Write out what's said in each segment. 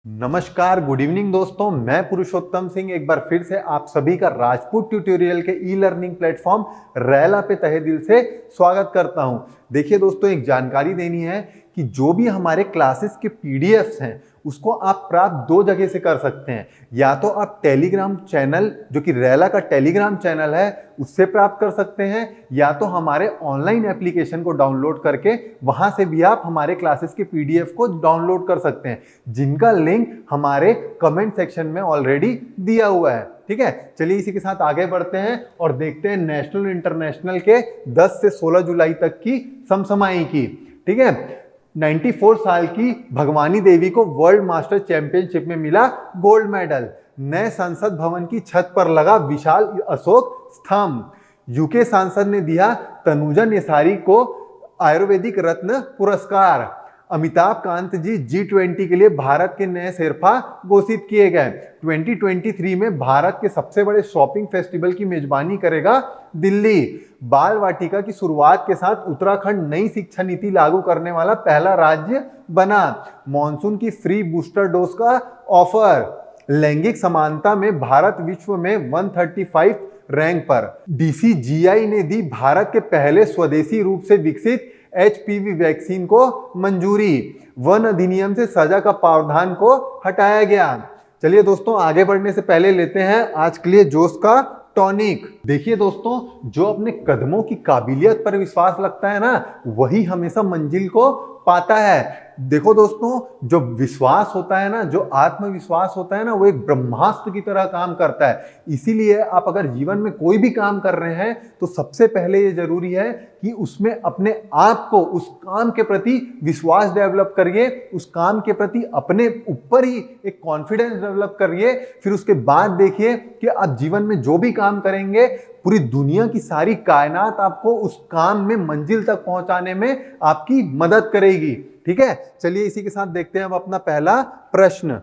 नमस्कार, good evening दोस्तों। मैं पुरुषोत्तम सिंह एक बार फिर से आप सभी का राजपूत ट्यूटोरियल के ई लर्निंग प्लेटफॉर्म रैला पे तहे दिल से स्वागत करता हूं। देखिए दोस्तों, एक जानकारी देनी है कि जो भी हमारे क्लासेस के पीडीएफ्स हैं उसको आप प्राप्त दो जगह से कर सकते हैं। या तो आप टेलीग्राम चैनल, जो कि रैला का टेलीग्राम चैनल है, उससे प्राप्त कर सकते हैं, या तो हमारे ऑनलाइन एप्लीकेशन को डाउनलोड करके वहां से भी आप हमारे क्लासेस के पीडीएफ को डाउनलोड कर सकते हैं, जिनका लिंक हमारे कमेंट सेक्शन में ऑलरेडी दिया हुआ है। ठीक है, चलिए इसी के साथ आगे बढ़ते हैं और देखते हैं नेशनल इंटरनेशनल के 10 से 16 जुलाई तक की समसमाई की। ठीक है, 94 साल की भगवानी देवी को वर्ल्ड मास्टर चैंपियनशिप में मिला गोल्ड मेडल। नए संसद भवन की छत पर लगा विशाल अशोक स्तंभ। यूके सांसद ने दिया तनुजा नेसारी को आयुर्वेदिक रत्न पुरस्कार। अमिताभ कांत जी G20 के लिए भारत के नए शेरपा घोषित किए गए। 2023 में भारत के सबसे बड़े शॉपिंग फेस्टिवल की मेजबानी करेगा दिल्ली। बाल वाटिका की शुरुआत के साथ उत्तराखंड नई शिक्षा नीति लागू करने वाला पहला राज्य बना। मॉनसून की फ्री बूस्टर डोज का ऑफर। लैंगिक समानता में भारत विश्व में 135 रैंक पर। DCGI ने दी भारत के पहले स्वदेशी रूप से विकसित HPV वैक्सीन को मंजूरी। वन अधिनियम से सजा का प्रावधान को हटाया गया। चलिए दोस्तों, आगे बढ़ने से पहले लेते हैं आज के लिए जोश का टॉनिक। देखिए दोस्तों, जो अपने कदमों की काबिलियत पर विश्वास रखता है ना, वही हमेशा मंजिल को पाता है। देखो दोस्तों, जो विश्वास होता है ना, जो आत्मविश्वास होता है ना, वो एक ब्रह्मास्त्र की तरह काम करता है। इसीलिए आप अगर जीवन में कोई भी काम कर रहे हैं तो सबसे पहले ये जरूरी है कि उसमें अपने आप को, उस काम के प्रति विश्वास डेवलप करिए, उस काम के प्रति अपने ऊपर ही एक कॉन्फिडेंस डेवलप करिए। फिर उसके बाद देखिए कि आप जीवन में जो भी काम करेंगे, पूरी दुनिया की सारी कायनात आपको उस काम में मंजिल तक पहुंचाने में आपकी मदद करेगी। ठीक है, चलिए इसी के साथ देखते हैं अब अपना पहला प्रश्न।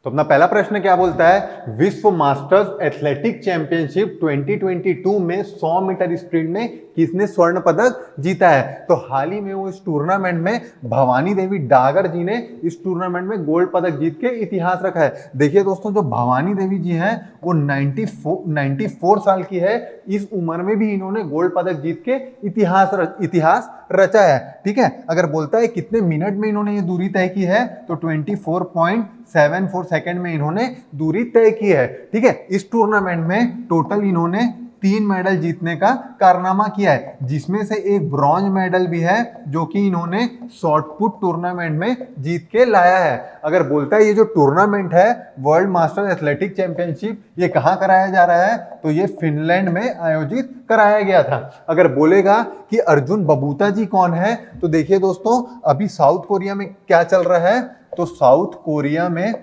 तो अपना पहला प्रश्न क्या बोलता है? विश्व मास्टर्स एथलेटिक चैंपियनशिप 2022 में 100 मीटर स्प्रिंट में किसने स्वर्ण पदक जीता है? तो हाल ही में वो इस टूर्नामेंट में भवानी देवी डागर जी ने इस टूर्नामेंट में गोल्ड पदक जीत के इतिहास रखा है। देखिए दोस्तों, जो भवानी देवी जी हैं वो 94 साल की है। इस उम्र में भी इन्होंने गोल्ड पदक जीत के इतिहास रचा है। ठीक है, अगर बोलता है कितने मिनट में इन्होंने ये दूरी तय की है, तो 24.74 सेकंड में इन्होंने दूरी तय की है। ठीक है, इस टूर्नामेंट में टोटल इन्होंने 3 मेडल जीतने का कारनामा किया है, जिसमें से एक ब्रॉन्ज मेडल भी है जो कि इन्होंने शॉटपुट टूर्नामेंट में जीत के लाया है। अगर बोलता है ये जो टूर्नामेंट है वर्ल्ड मास्टर एथलेटिक चैंपियनशिप, ये कहाँ कराया जा रहा है, तो ये फिनलैंड में आयोजित कराया गया था। अगर बोलेगा कि अर्जुन बबूता जी कौन है, तो देखिए दोस्तों, अभी साउथ कोरिया में क्या चल रहा है, तो साउथ कोरिया में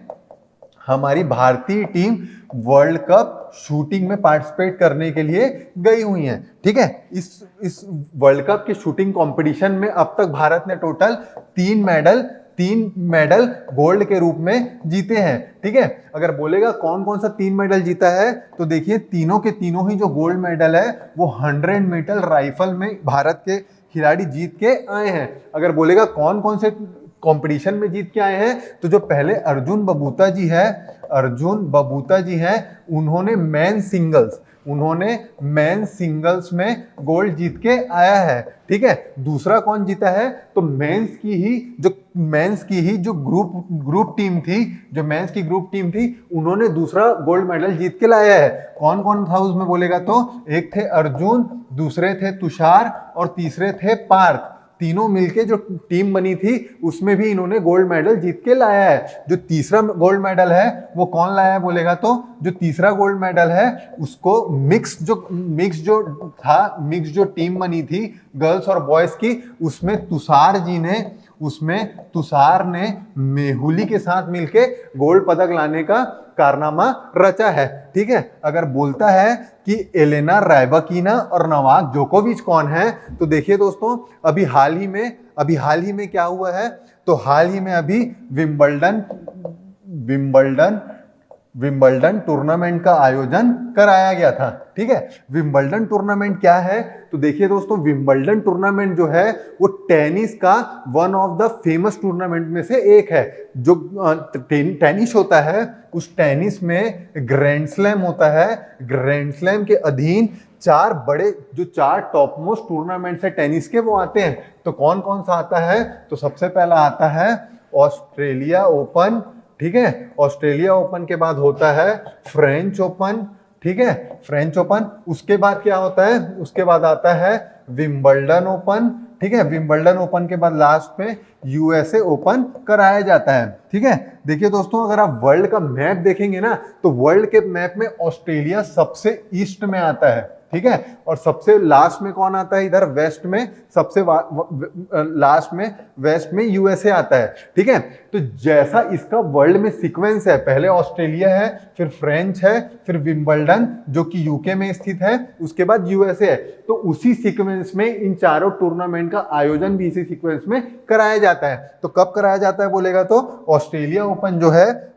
हमारी भारतीय टीम वर्ल्ड कप शूटिंग में पार्टिसिपेट करने के लिए गई हुई है। ठीक है, इस वर्ल्ड कप के शूटिंग कंपटीशन में अब तक भारत ने टोटल 3 मेडल गोल्ड के रूप में जीते हैं। ठीक है, अगर बोलेगा कौन कौन सा 3 मेडल जीता है, तो देखिए तीनों के तीनों ही जो गोल्ड मेडल है वो 100 मीटर राइफल में भारत के खिलाड़ी जीत के आए हैं। अगर बोलेगा कौन कौन से कंपटीशन में जीत के आए हैं, तो जो पहले अर्जुन बबूता जी हैं, उन्होंने मेन सिंगल्स में गोल्ड जीत के आया है। ठीक है, दूसरा कौन जीता है, तो मेंस की ही जो ग्रुप टीम थी, उन्होंने दूसरा गोल्ड मेडल जीत के लाया है। कौन कौन था उसमें बोलेगा, तो एक थे अर्जुन, दूसरे थे तुषार और तीसरे थे पार्थ। तीनों मिलके जो टीम बनी थी उसमें भी इन्होंने गोल्ड मेडल जीत के लाया है। जो तीसरा गोल्ड मेडल है वो कौन लाया है बोलेगा, तो जो तीसरा गोल्ड मेडल है उसको मिक्स जो टीम बनी थी गर्ल्स और बॉयज की, उसमें तुषार ने मेहुली के साथ मिलके गोल्ड पदक लाने का कारनामा रचा है। ठीक है, अगर बोलता है कि एलेना रायबाकिना और नोवाक जोकोविच कौन है, तो देखिए दोस्तों, अभी हाल ही में क्या हुआ है, तो हाल ही में अभी विंबलडन विंबलडन टूर्नामेंट का आयोजन कराया गया था। ठीक है, विंबलडन टूर्नामेंट क्या है? तो देखिए दोस्तों, विंबलडन टूर्नामेंट जो है वो टेनिस का one of the famous tournament में से एक है। जो टेनिस होता है, उस टेनिस में ग्रैंड स्लैम होता है। ग्रैंड स्लैम के अधीन चार टॉप मोस्ट टूर्नामेंट्स है टेनिस के, वो आते हैं। तो कौन कौन सा आता है? तो सबसे पहला आता है ऑस्ट्रेलिया ओपन। ठीक है, ऑस्ट्रेलिया ओपन के बाद होता है फ्रेंच ओपन। ठीक है, फ्रेंच ओपन। उसके बाद क्या होता है? उसके बाद आता है विंबलडन ओपन। ठीक है, विंबलडन ओपन के बाद लास्ट में यूएसए ओपन कराया जाता है। ठीक है, देखिए दोस्तों, अगर आप वर्ल्ड का मैप देखेंगे ना, तो वर्ल्ड के मैप में ऑस्ट्रेलिया सबसे ईस्ट में आता है। ठीक है, और सबसे लास्ट में कौन आता है? इधर वेस्ट में सबसे लास्ट में वेस्ट में यूएसए आता है। ठीक है, तो जैसा इसका वर्ल्ड में सीक्वेंस है, पहले ऑस्ट्रेलिया है, फिर फ्रेंच है, फिर विंबलडन जो कि यूके में स्थित है, उसके बाद यूएसए है। तो उसी सीक्वेंस में इन चारों टूर्नामेंट का आयोजन भी इसी सीक्वेंस में कराया जाता है। तो कब कराया जाता है बोलेगा तो ऑस्ट्रेलिया ओपन जो है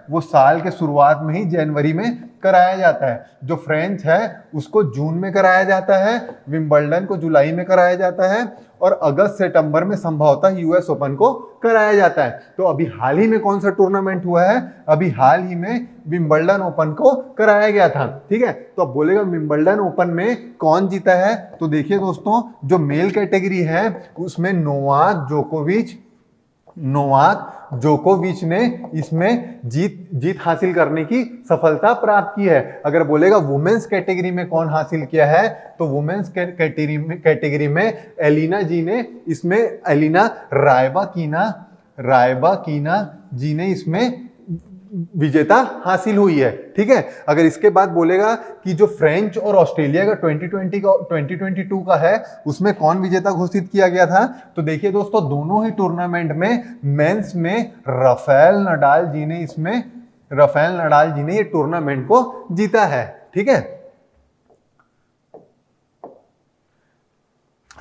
वो साल के शुरुआत में ही जनवरी में कराया जाता है। जो फ्रेंच है उसको जून में कराया जाता है, विंबलडन को जुलाई में कराया जाता है, और अगस्त सितंबर में संभवतः यूएस ओपन को कराया जाता है। तो अभी हाल ही में कौन सा टूर्नामेंट हुआ है? अभी हाल ही में विंबलडन ओपन को कराया गया था। ठीक है, तो अब बोलेगा विंबलडन ओपन में कौन जीता है? तो देखिए दोस्तों, जो मेल कैटेगरी है उसमें नोवाक जोकोविच ने इसमें जीत हासिल करने की सफलता प्राप्त की है। अगर बोलेगा वुमेन्स कैटेगरी में कौन हासिल किया है, तो वुमेन्स कैटेगरी में एलिना रायबाकीना जी ने इसमें विजेता हासिल हुई है। ठीक है, अगर इसके बाद बोलेगा कि जो फ्रेंच और ऑस्ट्रेलिया का 2022 का है, उसमें कौन विजेता घोषित किया गया था, तो देखिए दोस्तों, दोनों ही टूर्नामेंट में मेंस में राफेल नडाल जी ने ये टूर्नामेंट को जीता है। ठीक है,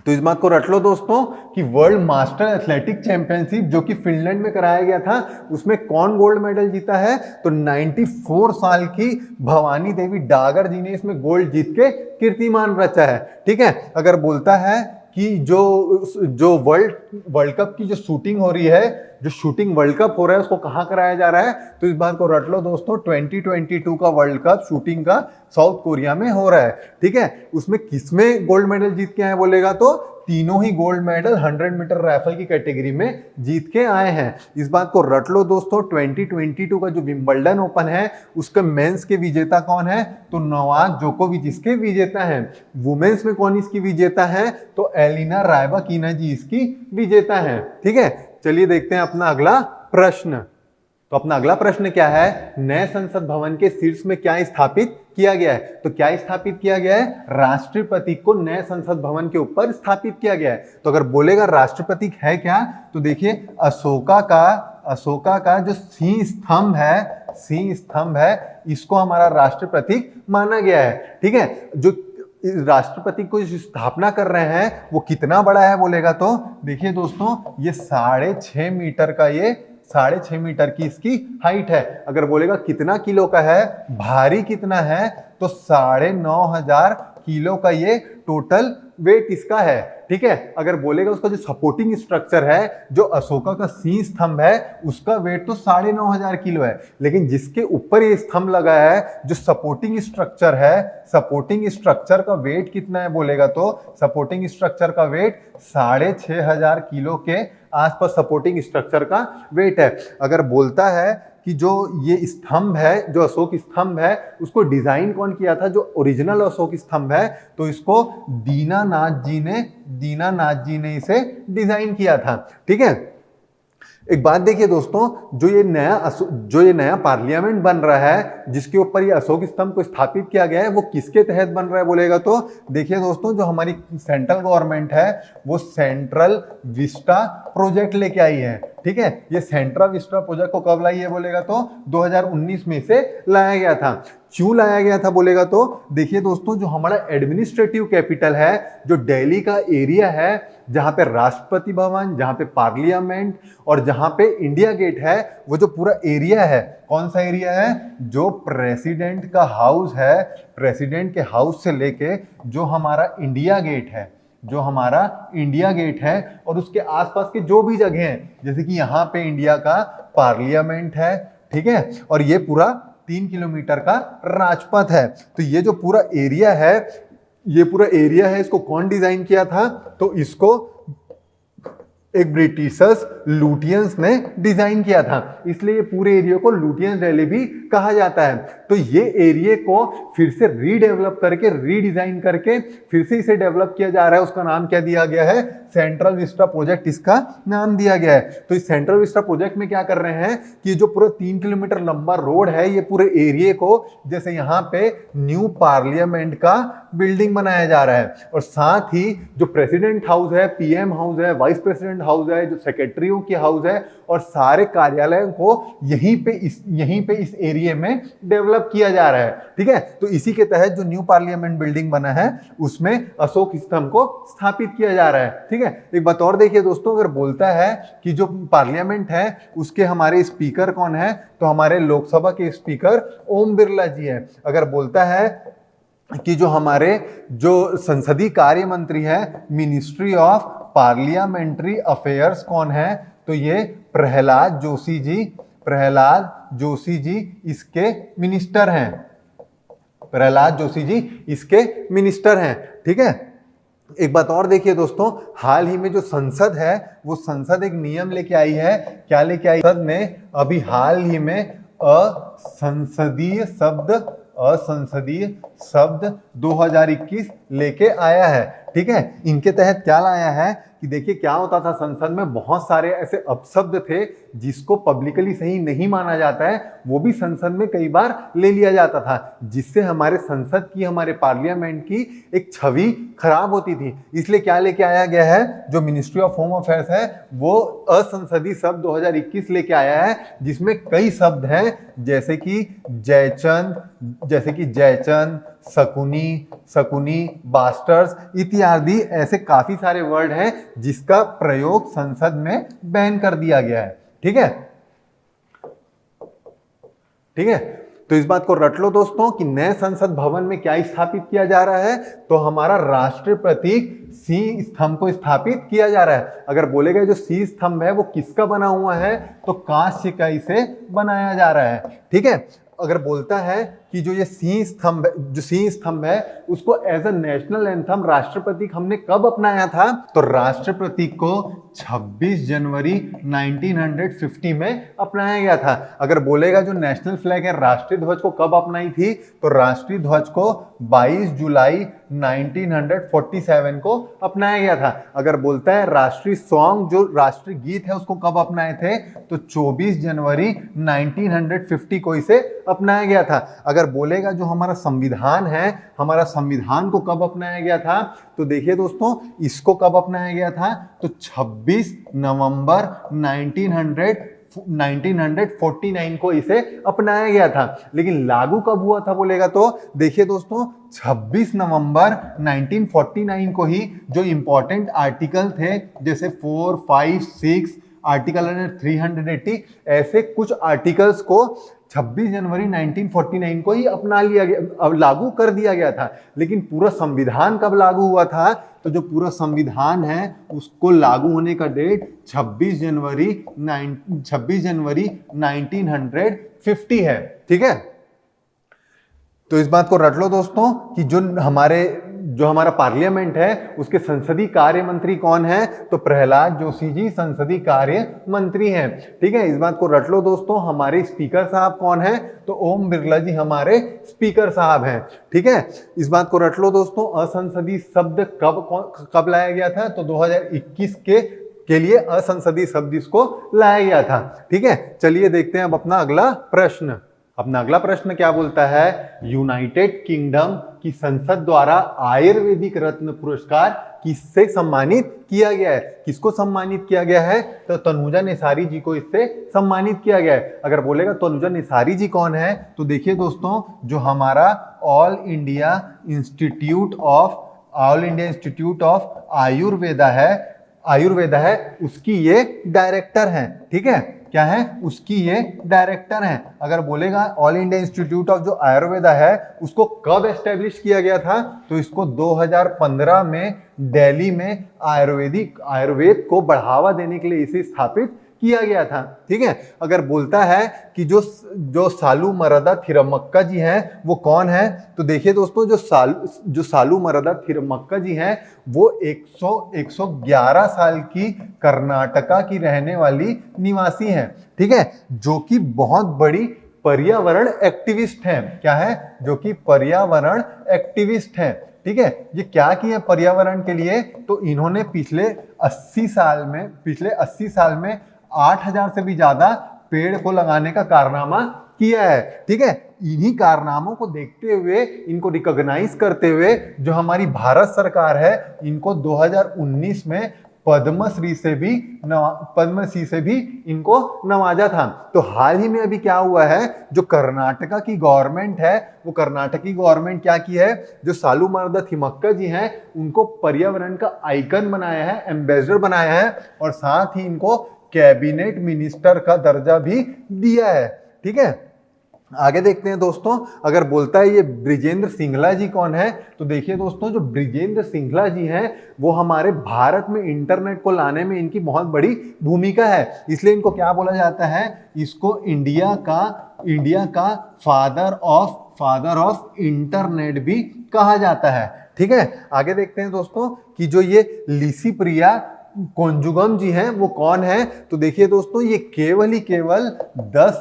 तो इस बात को रट लो दोस्तों कि वर्ल्ड मास्टर एथलेटिक चैंपियनशिप जो कि फिनलैंड में कराया गया था, उसमें कौन गोल्ड मेडल जीता है? तो 94 साल की भवानी देवी डागर जी ने इसमें गोल्ड जीत के कीर्तिमान रचा है। ठीक है, अगर बोलता है कि जो वर्ल्ड कप की जो शूटिंग हो रही है, जो शूटिंग वर्ल्ड कप हो रहा है, उसको कहाँ कराया जा रहा है? तो इस बात को रट लो दोस्तों, 2022 का वर्ल्ड कप शूटिंग का साउथ कोरिया में हो रहा है। ठीक है, उसमें किसमें गोल्ड मेडल जीत के आए बोलेगा तो तीनों ही गोल्ड मेडल 100 मीटर राइफल की कैटेगरी में जीत के आए हैं। इस बात को रट लो दोस्तों, 2022 का जो विंबलडन ओपन है उसके मेंस के विजेता कौन है? तो नोवाक जोकोविच इसके विजेता हैं। वुमेन्स में कौन इसकी विजेता है? तो एलिना रायबाकीना जी इसकी विजेता हैं। ठीक है, चलिए देखते हैं अपना अगला प्रश्न। तो अपना अगला प्रश्न क्या है? नए संसद भवन के शीर्ष में क्या स्थापित किया गया है? तो क्या स्थापित किया गया है? राष्ट्रीय प्रतीक को नए संसद भवन के ऊपर स्थापित किया गया है। तो अगर बोलेगा राष्ट्रीय प्रतीक है क्या, तो देखिए अशोका का जो सिंह स्तंभ है, इसको हमारा राष्ट्रीय प्रतीक माना गया है। ठीक है, जो राष्ट्रपति को स्थापना कर रहे हैं वो कितना बड़ा है बोलेगा तो देखिए दोस्तों, ये 6.5 मीटर की इसकी हाइट है। अगर बोलेगा कितना किलो का है, भारी कितना है, तो 9,500 किलो का ये टोटल वेट इसका है। ठीक है, अगर बोलेगा उसका जो सपोर्टिंग स्ट्रक्चर है, जो अशोका का सिंह स्तंभ है, उसका वेट तो 9,500 किलो है, लेकिन जिसके ऊपर ये स्तंभ लगा है, जो सपोर्टिंग स्ट्रक्चर है, सपोर्टिंग स्ट्रक्चर का वेट कितना है बोलेगा तो सपोर्टिंग स्ट्रक्चर का वेट 6,500 किलो के आसपास सपोर्टिंग स्ट्रक्चर का वेट है। अगर बोलता है कि जो ये स्तंभ है, जो अशोक स्तंभ है, उसको डिजाइन कौन किया था, जो ओरिजिनल अशोक स्तंभ है, तो इसको दीनानाथ जी ने इसे डिजाइन किया था। ठीक है, एक बात देखिए दोस्तों, जो ये नया पार्लियामेंट बन रहा है, जिसके ऊपर ये अशोक स्तंभ को स्थापित किया गया है, वो किसके तहत बन रहा है बोलेगा तो देखिए दोस्तों, जो हमारी सेंट्रल गवर्नमेंट है वो सेंट्रल विस्टा प्रोजेक्ट लेके आई है। ठीक है। ये सेंट्रा विस्टा प्रोजेक्ट को कब लाई है बोलेगा तो 2019 में से लाया गया था। क्यों लाया गया था बोलेगा तो देखिए दोस्तों, जो हमारा एडमिनिस्ट्रेटिव कैपिटल है, जो दिल्ली का एरिया है, जहां पे राष्ट्रपति भवन, जहां पे पार्लियामेंट और जहां पे इंडिया गेट है, वो जो पूरा एरिया है, कौन सा एरिया है, जो प्रेसिडेंट का हाउस है, प्रेसिडेंट के हाउस से लेके जो हमारा इंडिया गेट है, जो हमारा इंडिया गेट है और उसके आसपास के जो भी जगह हैं, जैसे कि यहाँ पे इंडिया का पार्लियामेंट है, ठीक है, और ये पूरा 3 किलोमीटर का राजपथ है। तो ये जो पूरा एरिया है, ये पूरा एरिया है, इसको कौन डिजाइन किया था, तो इसको एक ब्रिटिशर्स लुटियंस ने डिजाइन किया था, इसलिए पूरे एरिया को लुटियंस दिल्ली भी कहा जाता है। तो ये एरिया को फिर से रीडेवलप करके, रीडिजाइन करके फिर से इसे डेवलप किया जा रहा है। उसका नाम क्या दिया गया है, सेंट्रल विस्टा प्रोजेक्ट इसका नाम दिया गया है। तो इस सेंट्रल विस्टा प्रोजेक्ट में क्या कर रहे हैं कि जो पूरा 3 किलोमीटर लंबा रोड है, ये पूरे एरिया को, जैसे यहाँ पे न्यू पार्लियामेंट का बिल्डिंग बनाया जा रहा है, और साथ ही जो प्रेसिडेंट हाउस है, पीएम हाउस है, वाइस प्रेसिडेंट हाउस है, जो सेक्रेटरियों की हाउस है, और सारे कार्यालयों को यहीं पे इस एरिया में डेवलप किया जा रहा है। ठीक है, तो इसी के तहत जो न्यू पार्लियामेंट बिल्डिंग बना है, उसमें अशोक स्तंभ को स्थापित किया जा रहा है। ठीक है, एक बात और देखिए दोस्तों, अगर बोलता है कि जो पार्लियामेंट है उसके हमारे स्पीकर कौन है, तो हमारे लोकसभा के स्पीकर ओम बिरला जी है। अगर बोलता है कि जो हमारे जो संसदीय कार्य मंत्री है, मिनिस्ट्री ऑफ पार्लियामेंट्री अफेयर्स कौन है, तो ये प्रहलाद जोशी जी इसके मिनिस्टर हैं। प्रहलाद जोशी जी इसके मिनिस्टर हैं। ठीक है, एक बात और देखिए दोस्तों, हाल ही में जो संसद है, वो संसद एक नियम लेके आई है। क्या लेके आई? संसद ने अभी हाल ही में असंसदीय शब्द 2021 लेके आया है। ठीक है, इनके तहत क्या लाया है कि देखिए क्या होता था, संसद में बहुत सारे ऐसे अपशब्द थे जिसको पब्लिकली सही नहीं माना जाता है, वो भी संसद में कई बार ले लिया जाता था, जिससे हमारे संसद की, हमारे पार्लियामेंट की एक छवि खराब होती थी। इसलिए क्या लेके आया गया है, जो मिनिस्ट्री ऑफ होम अफेयर्स है, वो असंसदीय शब्द 2021 लेके आया है, जिसमें कई शब्द हैं, जैसे कि जयचंद, शकुनी, बास्टर्स इत्यादि, ऐसे काफी सारे वर्ड हैं जिसका प्रयोग संसद में बैन कर दिया गया है। ठीक है, तो इस बात को रट लो दोस्तों कि नए संसद भवन में क्या स्थापित किया जा रहा है, तो हमारा राष्ट्रीय प्रतीक सी स्तंभ को स्थापित किया जा रहा है। अगर बोलेगा जो सी स्तंभ है वो किसका बना हुआ है, तो कांस्य का इसे बनाया जा रहा है। ठीक है, अगर बोलता है कि जो ये सी स्तंभ है उसको एज अ नेशनल एंथम, राष्ट्र प्रतीक हमने कब अपनाया था, तो राष्ट्र प्रतीक को 26 जनवरी 1950 में अपनाया गया था। अगर बोलेगा जो नेशनल फ्लैग है, राष्ट्रीय ध्वज को कब अपनाई थी, तो राष्ट्रीय ध्वज को 22 जुलाई 1947 को अपनाया गया था। अगर बोलता है राष्ट्रीय सॉन्ग, जो राष्ट्रीय गीत है, उसको कब अपनाए थे, तो 24 जनवरी 1950 को इसे अपनाया गया था। अगर बोलेगा जो हमारा संविधान है, हमारा संविधान को कब अपनाया गया था, तो देखिए दोस्तों इसको कब अपनाया गया था, तो 26 नवंबर 1949 को इसे अपनाया गया था। लेकिन लागू कब हुआ था बोलेगा तो देखिए दोस्तों 26 नवंबर 1949 को ही जो इंपॉर्टेंट आर्टिकल थे, जैसे 4, 5, 6 आर्टिकल 380, ऐसे कुछ आर्टिकल्स को 26 जनवरी 1949 को ही अपना लिया गया, लागू कर दिया गया था। लेकिन पूरा संविधान कब लागू हुआ था, तो जो पूरा संविधान है उसको लागू होने का डेट 26 जनवरी 1950 है। ठीक है, तो इस बात को रट लो दोस्तों कि जो हमारा पार्लियामेंट है उसके संसदीय कार्य मंत्री कौन है, तो प्रहलाद जोशी जी संसदीय कार्य मंत्री हैं। ठीक है, इस बात को रट लो दोस्तों। हमारे स्पीकर साहब कौन है, तो ओम बिरला जी हमारे स्पीकर साहब हैं। ठीक है, इस बात को रट लो दोस्तों। असंसदीय शब्द कब लाया गया था, तो 2021 के लिए असंसदीय शब्द इसको लाया गया था। ठीक है, चलिए देखते हैं अब अपना अगला प्रश्न। अपना अगला प्रश्न क्या बोलता है, यूनाइटेड किंगडम की संसद द्वारा आयुर्वेदिक रत्न पुरस्कार किससे सम्मानित किया गया है? किसको सम्मानित किया गया है? तो तनुजा निसारी जी को इससे सम्मानित किया गया है। अगर बोलेगा तनुजा निसारी जी कौन है, तो देखिए दोस्तों, जो हमारा all India institute of Ayurveda है उसकी ये डायरेक्टर हैं। ठीक है, क्या है? उसकी ये डायरेक्टर हैं। अगर बोलेगा ऑल इंडिया इंस्टीट्यूट ऑफ जो आयुर्वेदा है उसको कब एस्टेब्लिश किया गया था, तो इसको 2015 में दिल्ली में आयुर्वेद को बढ़ावा देने के लिए इसे स्थापित किया गया था। ठीक है, अगर बोलता है कि जो सालू मरदा थिरमक्का जी हैं वो कौन है, तो देखिए दोस्तों, जो सालू मरदा थिरमक्का जी हैं वो 111 साल की कर्नाटका की रहने वाली निवासी हैं। ठीक है, जो कि बहुत बड़ी पर्यावरण एक्टिविस्ट हैं। क्या है? जो कि पर्यावरण एक्टिविस्ट हैं। ठीक है, ये क्या किया पर्यावरण के लिए, तो इन्होंने पिछले 80 साल में 8000 से भी ज्यादा पेड़ को लगाने का कारनामा किया है। ठीक है, इन्हीं कारनामों को देखते हुए, इनको रिकॉग्नाइज करते हुए जो हमारी भारत सरकार है, इनको 2019 में पद्मश्री से भी इनको नवाजा था। तो हाल ही में अभी क्या हुआ है, जो कर्नाटका की गवर्नमेंट है, वो कर्नाटकी गवर्नमेंट क्या की है, जो सालू मरदा थिमक्का जी हैं उनको पर्यावरण का आइकन बनाया है, एम्बेसडर बनाया है, और साथ ही इनको कैबिनेट मिनिस्टर का दर्जा भी दिया है। ठीक है, आगे देखते हैं दोस्तों। अगर बोलता है ये ब्रिजेंद्र सिंघला जी कौन है, तो देखिए दोस्तों, जो ब्रिजेंद्र सिंघला जी हैं वो हमारे भारत में इंटरनेट को लाने में इनकी बहुत बड़ी भूमिका है। इसलिए इनको क्या बोला जाता है, इसको इंडिया का फादर ऑफ इंटरनेट भी कहा जाता है। ठीक है, आगे देखते हैं दोस्तों कि जो ये लिसी प्रिया कोंजुगम जी हैं वो कौन है, तो देखिए दोस्तों, ये केवल 10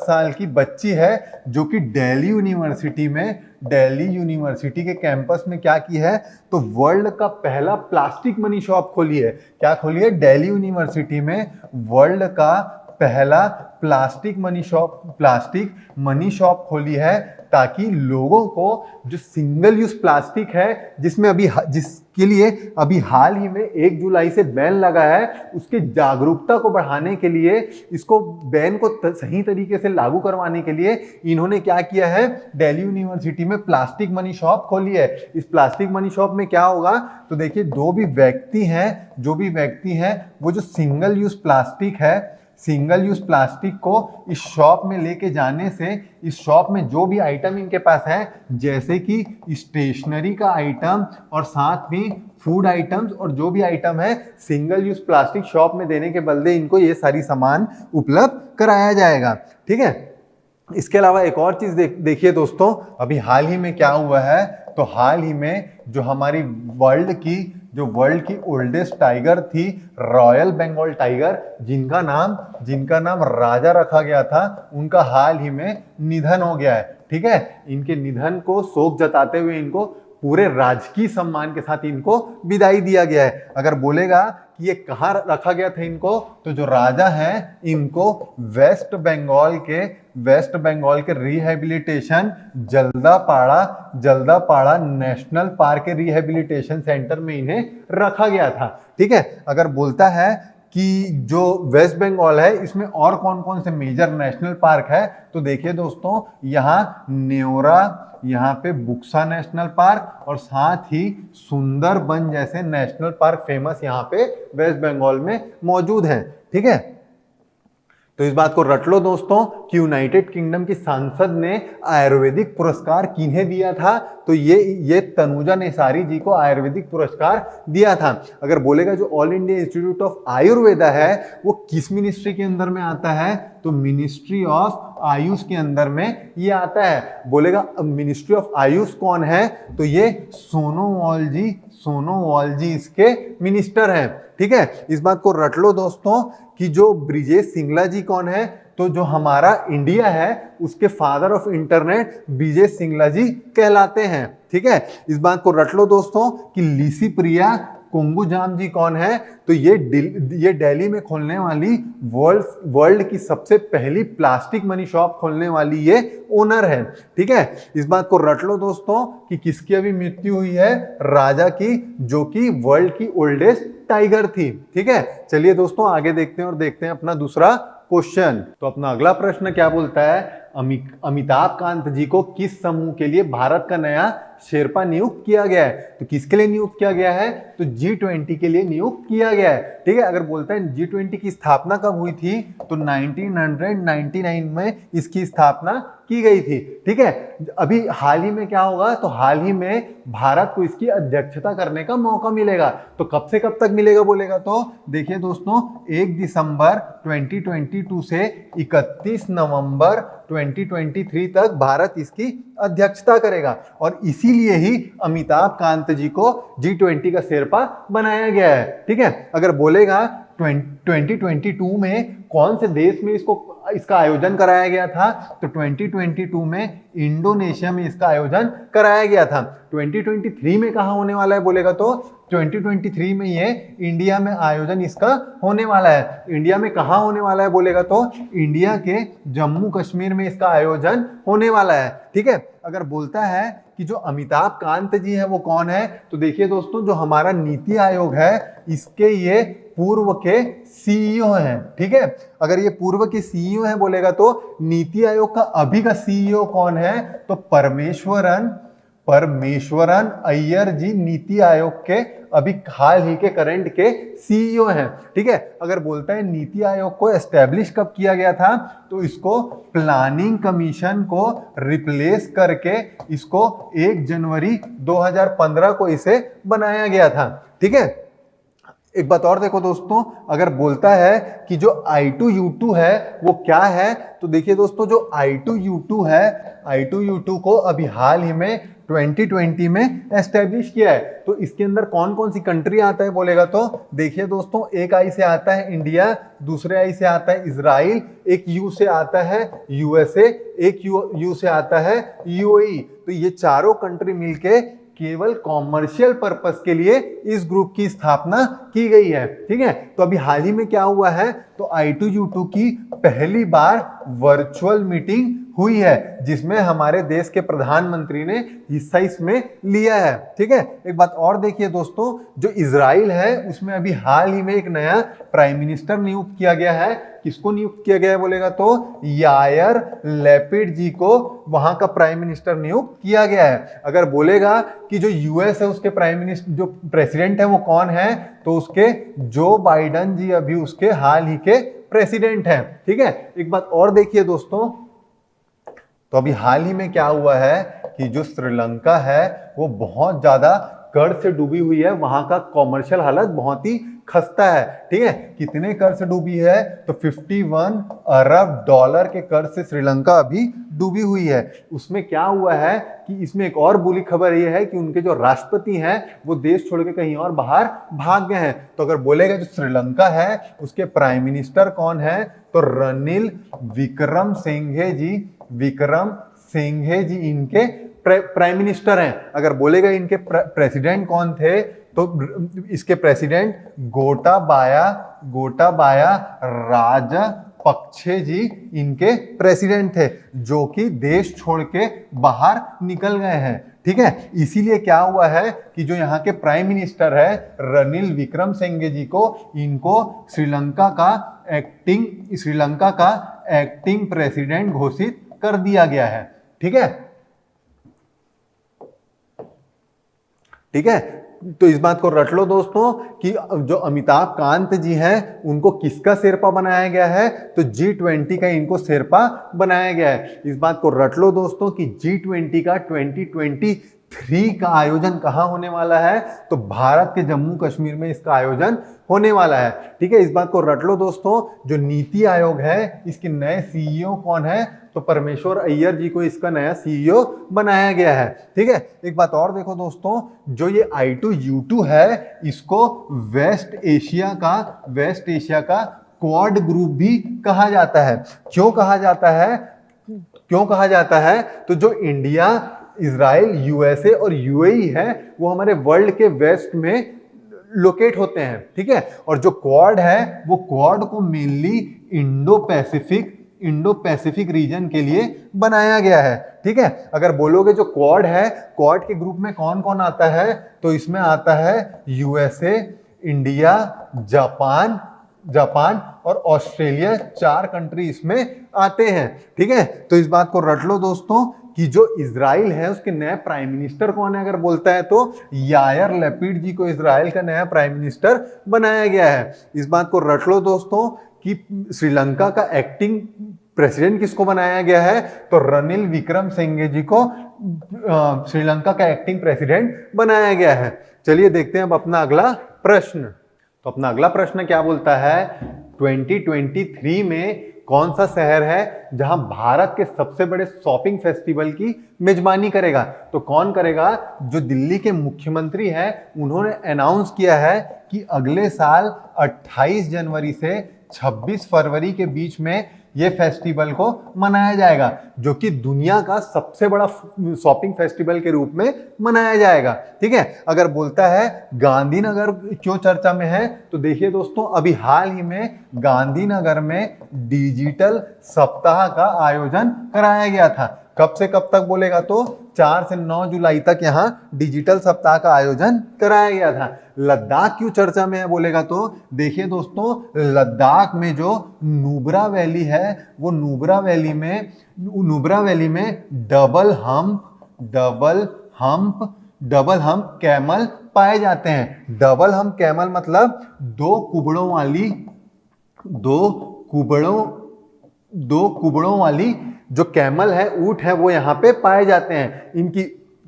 साल की बच्ची है, जो कि दिल्ली यूनिवर्सिटी के कैंपस में क्या की है, तो वर्ल्ड का पहला प्लास्टिक मनी शॉप खोली है। क्या खोली है? दिल्ली यूनिवर्सिटी में वर्ल्ड का पहला प्लास्टिक मनी शॉप खोली है, ताकि लोगों को जो सिंगल यूज प्लास्टिक है, जिसके लिए अभी हाल ही में 1 जुलाई से बैन लगा है, उसके जागरूकता को बढ़ाने के लिए, इसको बैन को सही तरीके से लागू करवाने के लिए इन्होंने क्या किया है, दिल्ली यूनिवर्सिटी में प्लास्टिक मनी शॉप खोली है। इस प्लास्टिक मनी शॉप में क्या होगा, तो देखिए, जो भी व्यक्ति हैं वो जो सिंगल यूज प्लास्टिक को इस शॉप में लेके जाने से, इस शॉप में जो भी आइटम इनके पास है, जैसे कि स्टेशनरी का आइटम और साथ ही फूड आइटम्स और जो भी आइटम है, सिंगल यूज प्लास्टिक शॉप में देने के बदले इनको ये सारी सामान उपलब्ध कराया जाएगा। ठीक है, इसके अलावा एक और चीज देखिए दोस्तों, अभी हाल ही में क्या हुआ है, तो हाल ही में जो हमारी वर्ल्ड की ओल्डेस्ट टाइगर थी, रॉयल बंगाल टाइगर, जिनका नाम राजा रखा गया था, उनका हाल ही में निधन हो गया है। ठीक है, इनके निधन को शोक जताते हुए इनको पूरे राजकीय सम्मान के साथ इनको विदाई दिया गया है। अगर बोलेगा कि ये कहाँ रखा गया था इनको, तो जो राजा हैं इनको वेस्ट बंगाल के रिहेबिलिटेशन जल्दापाड़ा नेशनल पार्क के रिहेबिलिटेशन सेंटर में इन्हें रखा गया था। ठीक है, अगर बोलता है कि जो वेस्ट बंगाल है इसमें और कौन कौन से मेजर नेशनल पार्क है, तो देखिए दोस्तों, यहाँ नेवरा, यहाँ पे बुक्सा नेशनल पार्क और साथ ही सुंदरबन जैसे नेशनल पार्क फेमस यहाँ पे वेस्ट बंगाल में मौजूद हैं। ठीक है, तो इस बात को रट लो दोस्तों कि यूनाइटेड किंगडम की सांसद ने आयुर्वेदिक पुरस्कार किन्हें दिया था, तो ये तनुजा निसारी जी को आयुर्वेदिक पुरस्कार दिया था। अगर बोलेगा जो all India institute of Ayurveda है वो किस मिनिस्ट्री के अंदर में आता है, तो मिनिस्ट्री ऑफ आयुष के अंदर में ये आता है। बोलेगा मिनिस्ट्री ऑफ आयुष कौन है, तो ये सोनोवाल जी इसके मिनिस्टर हैं। ठीक है, इस बात को रट लो दोस्तों कि जो ब्रिजेश सिंघला जी कौन है, तो जो हमारा इंडिया है उसके father of internet Brijesh Singhla ji कहलाते हैं। ठीक है, इस बात को रट लो दोस्तों कि लिसी प्रिया कुंगुजाम जी कौन है? तो ये दिल्ली में खोलने वाली वर्ल्ड की सबसे पहली प्लास्टिक मनी शॉप खोलने वाली ये ओनर है। ठीक है, इस बात को रट लो दोस्तों कि किसकी अभी मृत्यु हुई है? राजा की, जो कि वर्ल्ड की ओल्डेस्ट टाइगर थी। ठीक है, चलिए दोस्तों आगे देखते हैं और देखते हैं अपना दूसरा क्वेश्चन। तो अपना अगला प्रश्न क्या बोलता है? अमिताभ कांत जी को किस समूह के लिए भारत का नया शेरपा नियुक्त किया गया है? तो किसके लिए नियुक्त किया गया है? तो G20 के लिए नियुक्त किया गया है। ठीक है, अगर बोलता है G20 की स्थापना कब हुई थी? तो 1999 में इसकी स्थापना की गई थी। ठीक है, अभी हाल ही में क्या होगा? तो हाल ही में भारत को इसकी अध्यक्षता करने का मौका मिलेगा। तो कब से कब तक मिलेगा बोलेगा? तो देखिए दोस्तों, 1 दिसंबर 2022 से 31 नवंबर 2023 तक भारत इसकी अध्यक्षता करेगा और इसीलिए ही अमिताभ कांत जी को G20 का शेरपा बनाया गया है। ठीक है, अगर बोलेगा 2022 में कौन से देश में इसका आयोजन कराया गया था? तो 2022 में इंडोनेशिया में इसका आयोजन कराया गया था। 2023 में कहाँ होने वाला है बोलेगा? तो 2023 में ये इंडिया में आयोजन इसका होने वाला है। इंडिया में कहाँ होने वाला है बोलेगा? तो इंडिया के जम्मू कश्मीर में इसका आयोजन होने वाला है। ठीक है, अगर बोलता है कि जो अमिताभ कांत जी है वो कौन है? तो देखिए दोस्तों, जो हमारा नीति आयोग है इसके ये पूर्व के सीईओ हैं। ठीक है, अगर ये पूर्व के सीईओ है बोलेगा तो नीति आयोग का अभी का सीईओ कौन है? तो परमेश्वरन अय्यर जी नीति आयोग के अभी हाल ही के करंट के सीईओ हैं। ठीक है, अगर बोलता है नीति आयोग को एस्टेब्लिश कब किया गया था? तो इसको प्लानिंग कमीशन को रिप्लेस करके इसको 1 जनवरी 2015 को इसे बनाया गया था। ठीक है, एक बात और देखो दोस्तों, अगर बोलता है कि जो I2U2 है वो क्या है? तो देखिए दोस्तों, जो I2U2 है, I2U2 को अभी हाल ही में 2020 में एस्टेब्लिश किया है। तो इसके अंदर कौन कौन सी कंट्री आता है बोलेगा? तो देखिए दोस्तों, एक आई से आता है इंडिया, दूसरे आई से आता है इजराइल, एक यू से आता है USA, एक यू से आता है UAE। तो ये चारों कंट्री मिलके केवल कॉमर्शियल पर्पस के लिए इस ग्रुप की स्थापना की गई है। ठीक है, तो अभी हाल ही में क्या हुआ है? तो I2U2 की पहली बार वर्चुअल मीटिंग हुई है जिसमें हमारे देश के प्रधानमंत्री ने हिस्सा इसमें लिया है। ठीक है, एक बात और देखिए दोस्तों, जो इजराइल है उसमें अभी हाल ही में एक नया प्राइम मिनिस्टर नियुक्त किया गया है। किसको नियुक्त किया गया है बोलेगा? तो यायर लैपिड जी को वहां का प्राइम मिनिस्टर नियुक्त किया गया है। अगर बोलेगा कि जो यूएस है उसके प्राइम मिनिस्टर जो प्रेसिडेंट है वो कौन है? तो उसके जो बाइडन जी अभी उसके हाल ही के प्रेसिडेंट हैं। ठीक है, एक बात और देखिए दोस्तों, तो अभी हाल ही में क्या हुआ है कि जो श्रीलंका है वो बहुत ज्यादा कर्ज से डूबी हुई है, वहां का कॉमर्शियल हालत बहुत ही खस्ता है। ठीक है, कितने कर्ज से डूबी है? तो 51 अरब डॉलर के कर्ज से श्रीलंका अभी डूबी हुई है। उसमें क्या हुआ है कि इसमें एक और बुरी खबर यह है कि उनके जो राष्ट्रपति हैं वो देश छोड़ के कहीं और बाहर भाग गए हैं। तो अगर बोलेगा जो श्रीलंका है उसके प्राइम मिनिस्टर कौन है? तो रनिल विक्रमसिंघे जी इनके प्राइम मिनिस्टर हैं। अगर बोलेगा इनके प्रेसिडेंट कौन थे? तो इसके प्रेसिडेंट गोटाबाया राजपक्षे जी इनके प्रेसिडेंट थे, जो कि देश छोड़ के बाहर निकल गए हैं। ठीक है, इसीलिए क्या हुआ है कि जो यहाँ के प्राइम मिनिस्टर है रनिल विक्रमसिंघे जी को इनको श्रीलंका का एक्टिंग प्रेसिडेंट घोषित कर दिया गया है। ठीक है, ठीक है, तो इस बात को रट लो दोस्तों कि जो अमिताभ कांत जी हैं उनको किसका शेरपा बनाया गया है? तो G20 का इनको शेरपा बनाया गया है। इस बात को रट लो दोस्तों कि G20 का 2023 का आयोजन कहाँ होने वाला है? तो भारत के जम्मू कश्मीर में इसका आयोजन होने वाला है। ठीक है, इस बात को रट लो दोस्तों, जो नीति आयोग है इसके नए सीईओ कौन है? तो परमेश्वर अय्यर जी को इसका नया सीईओ बनाया गया है। ठीक है, एक बात और देखो दोस्तों, जो ये I2U2 है इसको वेस्ट एशिया का क्वाड ग्रुप भी कहा जाता है। क्यों कहा जाता है? तो जो इंडिया, इजराइल, USA और UAE है वो हमारे वर्ल्ड के वेस्ट में लोकेट होते हैं, ठीक है। और जो क्वाड है वो क्वाड को मेनली इंडो पैसिफिक रीजन के लिए बनाया गया है, ठीक है। अगर बोलोगे जो क्वाड है, क्वाड के ग्रुप में कौन कौन आता है, तो इसमें आता है यूएसए, इंडिया, जापान और ऑस्ट्रेलिया, 4 कंट्री इसमें आते हैं, ठीक है। तो इस बात को रट लो दोस्तों कि जो इजराइल है उसके नए प्राइम मिनिस्टर कौन है, अगर बोलता है तो यायर लैपिड जी को इजराइल का नया प्राइम मिनिस्टर बनाया गया है। इस बात को रट लो दोस्तों कि श्रीलंका का एक्टिंग प्रेसिडेंट किसको बनाया गया है, तो रनिल विक्रमसिंघे जी को श्रीलंका का एक्टिंग प्रेसिडेंट बनाया गया है। चलिए देखते हैं अब अपना अगला प्रश्न। तो अपना अगला प्रश्न क्या बोलता है, 2023 में कौन सा शहर है जहां भारत के सबसे बड़े शॉपिंग फेस्टिवल की मेजबानी करेगा। तो कौन करेगा, जो दिल्ली के मुख्यमंत्री हैं उन्होंने अनाउंस किया है कि अगले साल 28 जनवरी से 26 फरवरी के बीच में ये फेस्टिवल को मनाया जाएगा, जो कि दुनिया का सबसे बड़ा शॉपिंग फेस्टिवल के रूप में मनाया जाएगा, ठीक है। अगर बोलता है गांधीनगर क्यों चर्चा में है, तो देखिए दोस्तों अभी हाल ही में गांधीनगर में डिजिटल सप्ताह का आयोजन कराया गया था। कब से कब तक बोलेगा, तो 4 से 9 जुलाई तक यहाँ डिजिटल सप्ताह का आयोजन कराया गया था। लद्दाख क्यों चर्चा में है बोलेगा, तो देखिए दोस्तों लद्दाख में जो नुब्रा वैली है, वो नुब्रा वैली में डबल हम्प कैमल पाए जाते हैं। डबल हम्प कैमल मतलब दो कुबड़ों वाली जो कैमल है, ऊंट है, वो यहाँ पे पाए जाते हैं। इनकी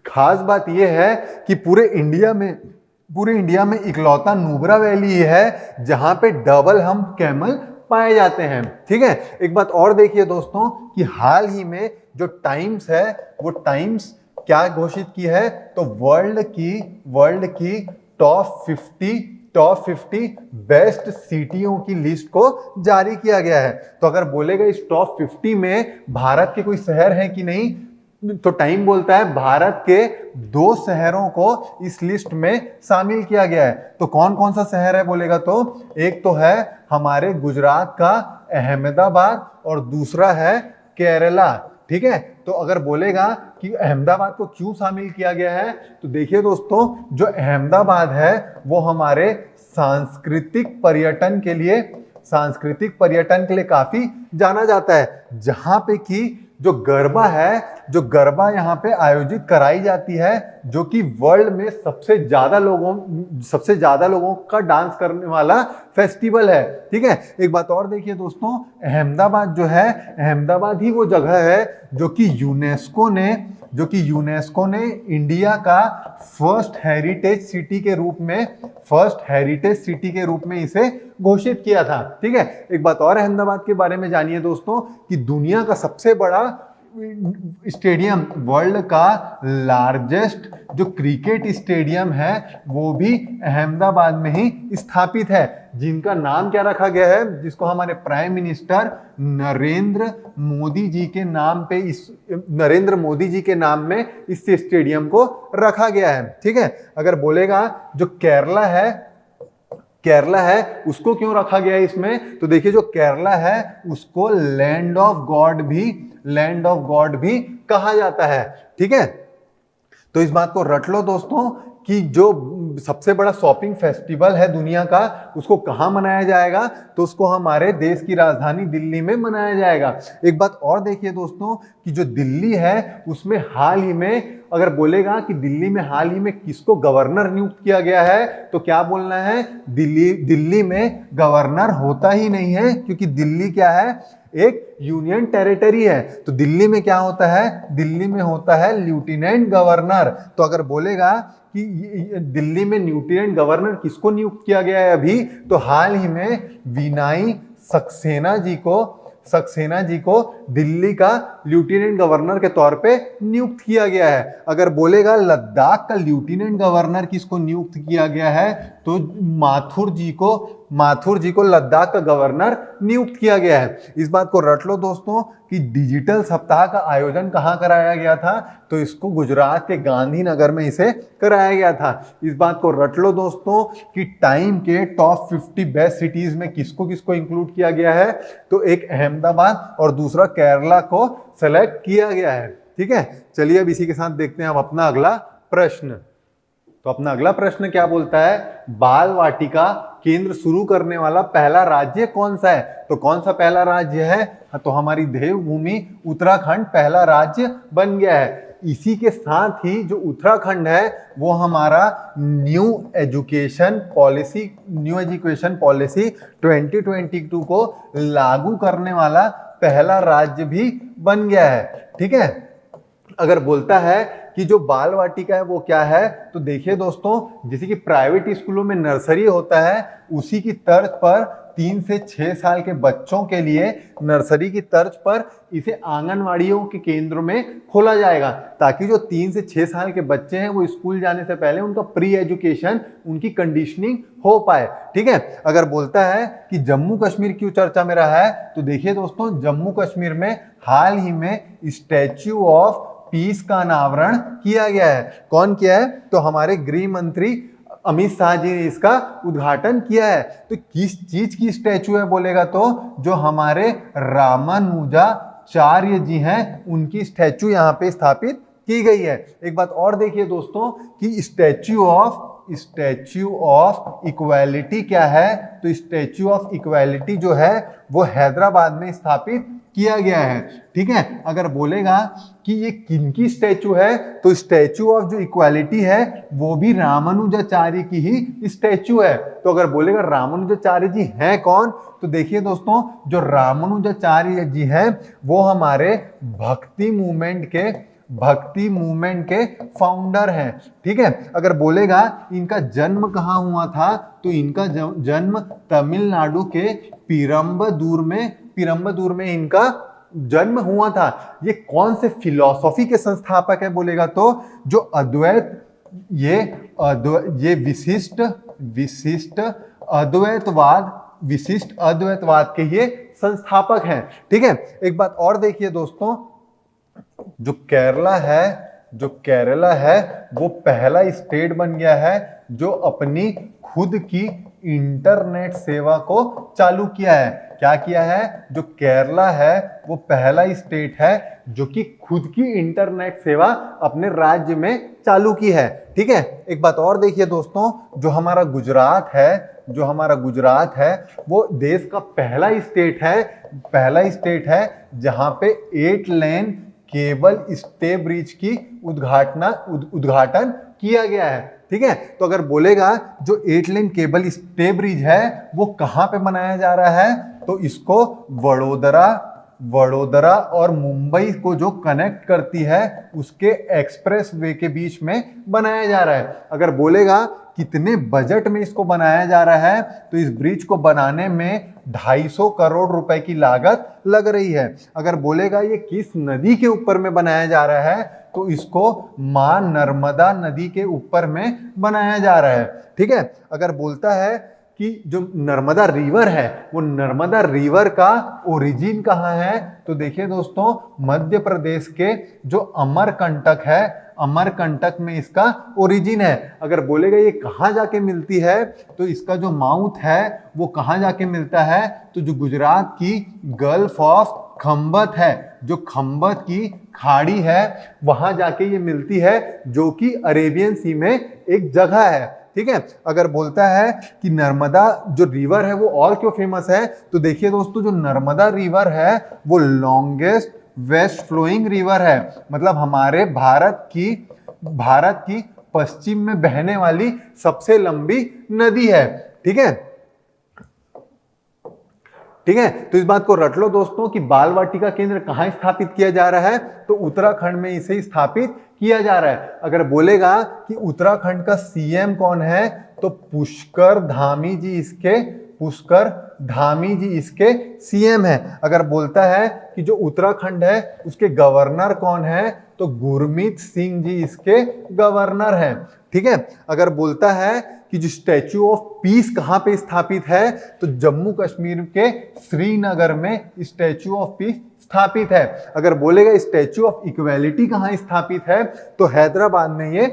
खास बात यह है कि पूरे इंडिया में इकलौता नुब्रा वैली है जहां पे डबल हम्प कैमल पाए जाते हैं, ठीक है। एक बात और देखिए दोस्तों कि हाल ही में जो टाइम्स है, वो टाइम्स क्या घोषित की है, तो वर्ल्ड की टॉप 50 बेस्ट सिटियों की लिस्ट को जारी किया गया है। तो अगर बोलेगा इस टॉप 50 में भारत के कोई शहर है कि नहीं, तो टाइम बोलता है भारत के 2 शहरों को इस लिस्ट में शामिल किया गया है। तो कौन कौन सा शहर है बोलेगा, तो एक तो है हमारे गुजरात का अहमदाबाद और दूसरा है केरला, ठीक है। तो अगर बोलेगा कि अहमदाबाद को क्यों शामिल किया गया है, तो देखिए दोस्तों जो अहमदाबाद है वो हमारे सांस्कृतिक पर्यटन के लिए काफी जाना जाता है, जहां पे कि जो गरबा यहाँ पे आयोजित कराई जाती है, जो कि वर्ल्ड में सबसे ज्यादा लोगों का डांस करने वाला फेस्टिवल है, ठीक है। एक बात और देखिए दोस्तों, अहमदाबाद ही वो जगह है जो कि यूनेस्को ने इंडिया का फर्स्ट हेरिटेज सिटी के रूप में इसे घोषित किया था, ठीक है। एक बात और अहमदाबाद के बारे में जानिए दोस्तों कि दुनिया का सबसे बड़ा स्टेडियम, वर्ल्ड का लार्जेस्ट जो क्रिकेट स्टेडियम है, वो भी अहमदाबाद में ही स्थापित है, जिनका नाम क्या रखा गया है, जिसको हमारे प्राइम मिनिस्टर नरेंद्र मोदी जी के नाम में इस स्टेडियम को रखा गया है, ठीक है। अगर बोलेगा जो केरला है उसको क्यों रखा गया है इसमें, तो देखिए जो केरला है उसको लैंड ऑफ गॉड भी कहा जाता है, ठीक है। तो इस बात को रट लो दोस्तों कि जो सबसे बड़ा शॉपिंग फेस्टिवल है दुनिया का, उसको कहाँ मनाया जाएगा, तो उसको हमारे देश की राजधानी दिल्ली में मनाया जाएगा। एक बात और देखिए दोस्तों कि जो दिल्ली है उसमें हाल ही में, अगर बोलेगा कि दिल्ली में हाल ही में किसको गवर्नर नियुक्त किया गया है, तो क्या बोलना है, दिल्ली में गवर्नर होता ही नहीं है, क्योंकि दिल्ली क्या है, एक यूनियन टेरिटरी है। तो दिल्ली में क्या होता है, दिल्ली में होता है लेफ्टिनेंट गवर्नर। तो अगर बोलेगा कि दिल्ली में लेफ्टिनेंट गवर्नर किसको नियुक्त किया गया है अभी, तो हाल ही में विनय सक्सेना जी को दिल्ली का लेफ्टिनेंट गवर्नर के तौर पे नियुक्त किया गया है। अगर बोलेगा लद्दाख का लेफ्टिनेंट गवर्नर किसको नियुक्त किया गया है, तो माथुर जी को लद्दाख का गवर्नर नियुक्त किया गया है। इस बात को रट लो दोस्तों कि डिजिटल सप्ताह का आयोजन कहाँ कराया गया था, तो इसको गुजरात के गांधीनगर में इसे कराया गया था। इस बात को रट लो दोस्तों कि टाइम के टॉप 50 बेस्ट सिटीज में किसको किसको इंक्लूड किया गया है, तो एक अहमदाबाद और दूसरा केरला को सेलेक्ट किया गया है। ठीक है, चलिए अब इसी के साथ देखते हैं अब अपना अगला प्रश्न। तो अपना अगला प्रश्न क्या बोलता है, बाल वाटिका केंद्र शुरू करने वाला पहला राज्य कौन सा है। तो कौन सा पहला राज्य है, तो हमारी देवभूमि उत्तराखंड पहला राज्य बन गया है। इसी के साथ ही जो उत्तराखंड है वो हमारा न्यू एजुकेशन पॉलिसी 2022 को लागू करने वाला पहला राज्य भी बन गया है। ठीक है, अगर बोलता है कि जो बाल वाटिका है वो क्या है, तो देखिए दोस्तों, जैसे कि प्राइवेट स्कूलों में नर्सरी होता है, उसी की तर्ज पर 3 से 6 साल के बच्चों के लिए नर्सरी की तर्ज पर इसे आंगनवाड़ियों के केंद्रों में खोला जाएगा, ताकि जो 3 से 6 साल के बच्चे हैं वो स्कूल जाने से पहले उनका प्री एजुकेशन, उनकी कंडीशनिंग हो पाए। ठीक है, अगर बोलता है कि जम्मू कश्मीर क्यों चर्चा में रहा है, तो देखिए दोस्तों, जम्मू कश्मीर में हाल ही में स्टैच्यू ऑफ पीस का अनावरण किया गया है। कौन किया है, तो हमारे गृह मंत्री अमित शाह जी ने इसका उद्घाटन किया है। तो किस चीज की स्टैचू है बोलेगा, तो जो हमारे रामानुजाचार्य जी हैं उनकी स्टैचू यहाँ पे स्थापित की गई है। एक बात और देखिए दोस्तों कि स्टैच्यू ऑफ इक्वालिटी क्या है, तो स्टैच्यू ऑफ इक्वालिटी जो है वो हैदराबाद में स्थापित किया गया है। ठीक है, अगर बोलेगा कि ये किनकी स्टैचू है, तो स्टैचू ऑफ जो इक्वालिटी है वो भी रामानुजाचार्य की ही स्टैचू है। तो अगर बोलेगा रामानुजाचार्य जी हैं कौन, तो देखिए दोस्तों, जो रामानुजाचार्य जी हैं वो हमारे भक्ति मूवमेंट के फाउंडर हैं। ठीक है, अगर बोलेगा इनका जन्म कहाँ हुआ था, तो इनका जन्म तमिलनाडु के पिरम्बदूर में इनका जन्म हुआ था। ये कौन से फिलॉसफी के संस्थापक है बोलेगा, तो जो विशिष्ट अद्वैतवाद के ये संस्थापक हैं। ठीक है, एक बात और देखिए दोस्तों, जो केरला है वो पहला स्टेट बन गया है जो अपनी खुद की इंटरनेट सेवा को चालू किया है। क्या किया है, जो केरला है वो पहला स्टेट है जो कि खुद की इंटरनेट सेवा अपने राज्य में चालू की है। ठीक है, एक बात और देखिए दोस्तों, जो हमारा गुजरात है वो देश का पहला स्टेट है जहां पे 8 लेन केबल स्टे ब्रिज की उद्घाटन किया गया है। ठीक है, तो अगर बोलेगा जो 8 लेन केबल स्टे ब्रिज है वो कहां पे बनाया जा रहा है, तो इसको वडोदरा और मुंबई को जो कनेक्ट करती है उसके एक्सप्रेस वे के बीच में बनाया जा रहा है। अगर बोलेगा कितने बजट में इसको बनाया जा रहा है, तो इस ब्रिज को बनाने में 250 करोड़ रुपए की लागत लग रही है। अगर बोलेगा ये किस नदी के ऊपर में बनाया जा रहा है, तो इसको मां नर्मदा नदी के ऊपर में बनाया जा रहा है। ठीक है, अगर बोलता है कि जो नर्मदा रिवर है वो नर्मदा रिवर का ओरिजिन कहाँ है, तो देखिए दोस्तों, मध्य प्रदेश के जो अमरकंटक है, अमरकंटक में इसका ओरिजिन है। अगर बोलेगा ये कहाँ जाके मिलती है, तो इसका जो माउथ है वो कहाँ जाके मिलता है, तो जो गुजरात की गल्फ ऑफ खंबत है, जो खंबत की खाड़ी है वहां जाके ये मिलती है, जो कि अरेबियन सी में एक जगह है। ठीक है, अगर बोलता है कि नर्मदा जो रिवर है वो और क्यों फेमस है, तो देखिए दोस्तों, जो नर्मदा रिवर है वो लॉन्गेस्ट वेस्ट फ्लोइंग रिवर है, मतलब हमारे भारत की पश्चिम में बहने वाली सबसे लंबी नदी है। ठीक है, तो इस बात को रट लो दोस्तों कि बाल वाटिका केंद्र कहाँ स्थापित किया जा रहा है, तो उत्तराखंड में इसे स्थापित किया जा रहा है। अगर बोलेगा कि उत्तराखंड का सीएम कौन है, तो पुष्कर धामी जी इसके सीएम है। अगर बोलता है कि जो उत्तराखंड है उसके गवर्नर कौन है, तो गुरमीत सिंह जी इसके गवर्नर हैं। ठीक है, अगर बोलता है कि जो स्टैच्यू ऑफ पीस कहाँ पे स्थापित है, तो जम्मू कश्मीर के श्रीनगर में स्टैच्यू ऑफ पीस स्थापित है। अगर बोलेगा स्टैच्यू ऑफ इक्वालिटी कहाँ स्थापित है, तो हैदराबाद में ये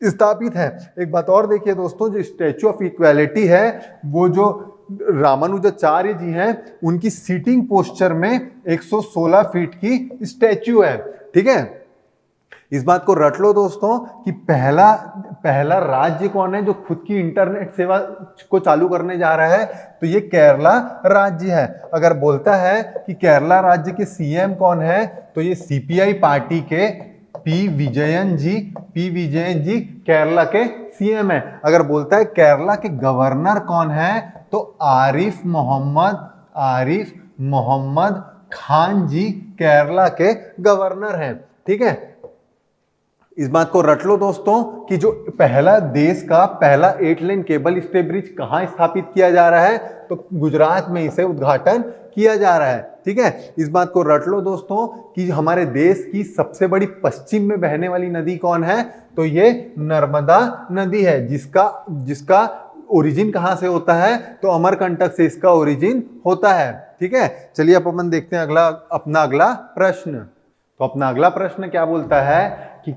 स्थापित है। एक बात और देखिए दोस्तों, जो स्टैच्यू ऑफ इक्वालिटी है वो जो रामानुजाचार्य जी हैं उनकी सीटिंग पोस्चर में 116 फीट की स्टैच्यू है। ठीक है, इस बात को रट लो दोस्तों कि पहला राज्य कौन है जो खुद की इंटरनेट सेवा को चालू करने जा रहा है, तो ये केरला राज्य है। अगर बोलता है कि केरला राज्य के सीएम कौन है, तो ये सीपीआई पार्टी के पी विजयन जी केरला के सीएम है। अगर बोलता है केरला के गवर्नर कौन है, तो आरिफ मोहम्मद खान जी केरला के गवर्नर हैं। ठीक है, इस बात को रट लो दोस्तों कि जो देश का पहला 8 लेन केबल स्टे ब्रिज कहाँ स्थापित किया जा रहा है, तो गुजरात में इसे उद्घाटन किया जा रहा है। ठीक है, इस बात को रट लो दोस्तों कि हमारे देश की सबसे बड़ी पश्चिम में बहने वाली नदी कौन है, तो ये नर्मदा नदी है, जिसका ओरिजिन कहाँ से होता है, तो अमरकंटक से इसका ओरिजिन होता है। ठीक है, चलिए अब अपन देखते हैं अपना अगला प्रश्न। तो अपना अगला प्रश्न क्या बोलता है कि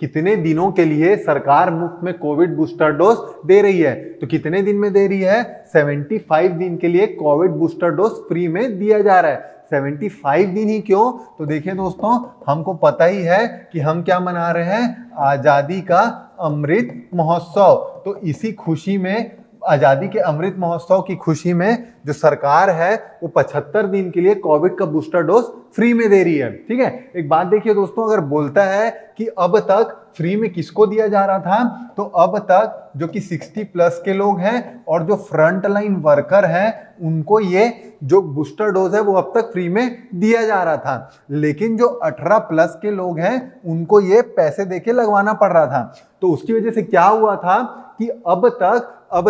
कितने दिनों के लिए सरकार मुफ्त में कोविड बूस्टर डोज दे रही है, तो कितने दिन में दे रही है, 75 दिन के लिए कोविड बूस्टर डोज फ्री में दिया जा रहा है। 75 दिन ही क्यों, तो देखिए दोस्तों हमको पता ही है कि हम क्या मना रहे हैं, आजादी का अमृत महोत्सव। तो इसी खुशी में, आजादी के अमृत महोत्सव की खुशी में जो सरकार है वो 75 दिन के लिए कोविड का बूस्टर डोज फ्री में दे रही है। ठीक है, एक बात देखिए दोस्तों, अगर बोलता है कि अब तक फ्री में किसको दिया जा रहा था, तो अब तक जो कि 60 प्लस के लोग हैं और जो फ्रंट लाइन वर्कर हैं उनको ये जो बूस्टर डोज है वो अब तक फ्री में दिया जा रहा था। लेकिन जो 18 प्लस के लोग हैं उनको ये पैसे देके लगवाना पड़ रहा था। तो उसकी वजह से क्या हुआ था कि अब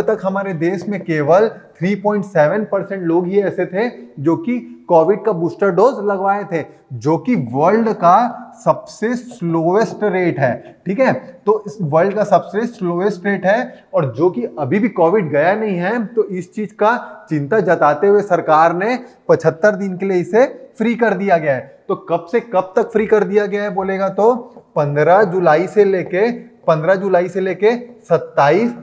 तक हमारे देश में केवल 3.7% लोग ही ऐसे थे जो कि कोविड का बूस्टर डोज लगवाए थे, जो कि वर्ल्ड का सबसे स्लोवेस्ट रेट है। ठीक है, तो इस वर्ल्ड का सबसे स्लोवेस्ट रेट है और जो कि अभी भी कोविड गया नहीं है। तो इस चीज का चिंता जताते हुए सरकार ने 75 दिन के लिए इसे फ्री कर दिया गया है। तो कब से कब तक फ्री कर दिया गया है बोलेगा तो 15 जुलाई से लेके 27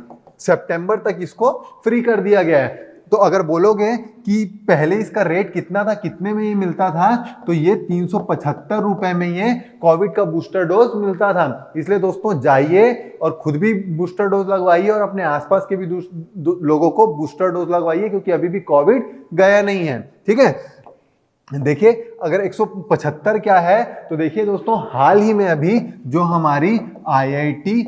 सितंबर तक इसको फ्री कर दिया गया है। तो अगर बोलोगे कि पहले इसका रेट कितना था, कितने में ये मिलता था, तो ये 375 रुपए में ये कोविड का बूस्टर डोज मिलता था। इसलिए दोस्तों जाइए और खुद भी बूस्टर डोज लगवाइए और अपने आसपास के भी लोगों को बूस्टर डोज लगवाइए, क्योंकि अभी भी कोविड गया नहीं है। ठीक है, देखिए अगर 175 क्या है, तो देखिए दोस्तों हाल ही में अभी जो हमारी आईआईटी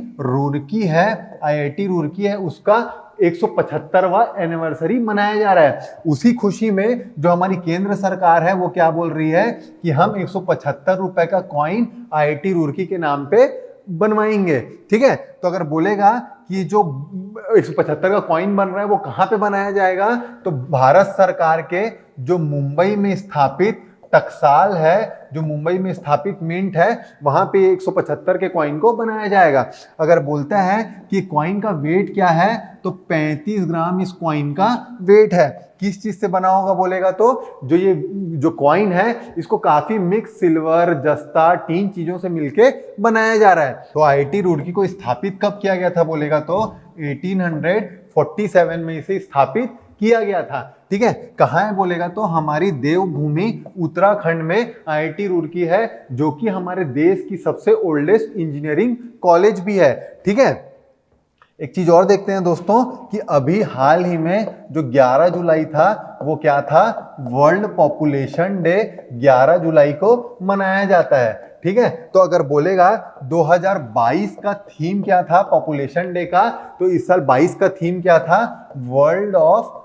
रुड़की है उसका 175वां एनिवर्सरी मनाया जा रहा है। उसी खुशी में जो हमारी केंद्र सरकार है वो क्या बोल रही है कि हम 175 रुपए का कॉइन आईआईटी रुड़की के नाम पे बनवाएंगे। ठीक है, तो अगर बोलेगा कि जो 175 का कॉइन बन रहा है वो कहाँ पे बनाया जाएगा, तो भारत सरकार के जो मुंबई में स्थापित टकसाल है, जो मुंबई में स्थापित मिंट है, वहां पे 175 के कॉइन को बनाया जाएगा। अगर बोलता है कि कॉइन का वेट क्या है, तो 35 ग्राम इस कॉइन का वेट है। किस चीज से बना होगा बोलेगा तो जो कॉइन है इसको काफी मिक्स सिल्वर, जस्ता, टीन चीजों से मिलके बनाया जा रहा है। तो आईआईटी रुड़की को स्थापित कब किया गया था बोलेगा तो 1847 में इसे स्थापित किया गया था। ठीक है, कहाँ है बोलेगा तो हमारी देवभूमि उत्तराखंड में आईआईटी रुड़की है, जो कि हमारे देश की सबसे ओल्डेस्ट इंजीनियरिंग कॉलेज भी है। ठीक है, एक चीज और देखते हैं दोस्तों कि अभी हाल ही में जो 11 जुलाई था वो क्या था, वर्ल्ड पॉपुलेशन डे 11 जुलाई को मनाया जाता है। ठीक है, तो अगर बोलेगा 2022 का थीम क्या था पॉपुलेशन डे का, तो इस साल 22 का थीम क्या था, वर्ल्ड ऑफ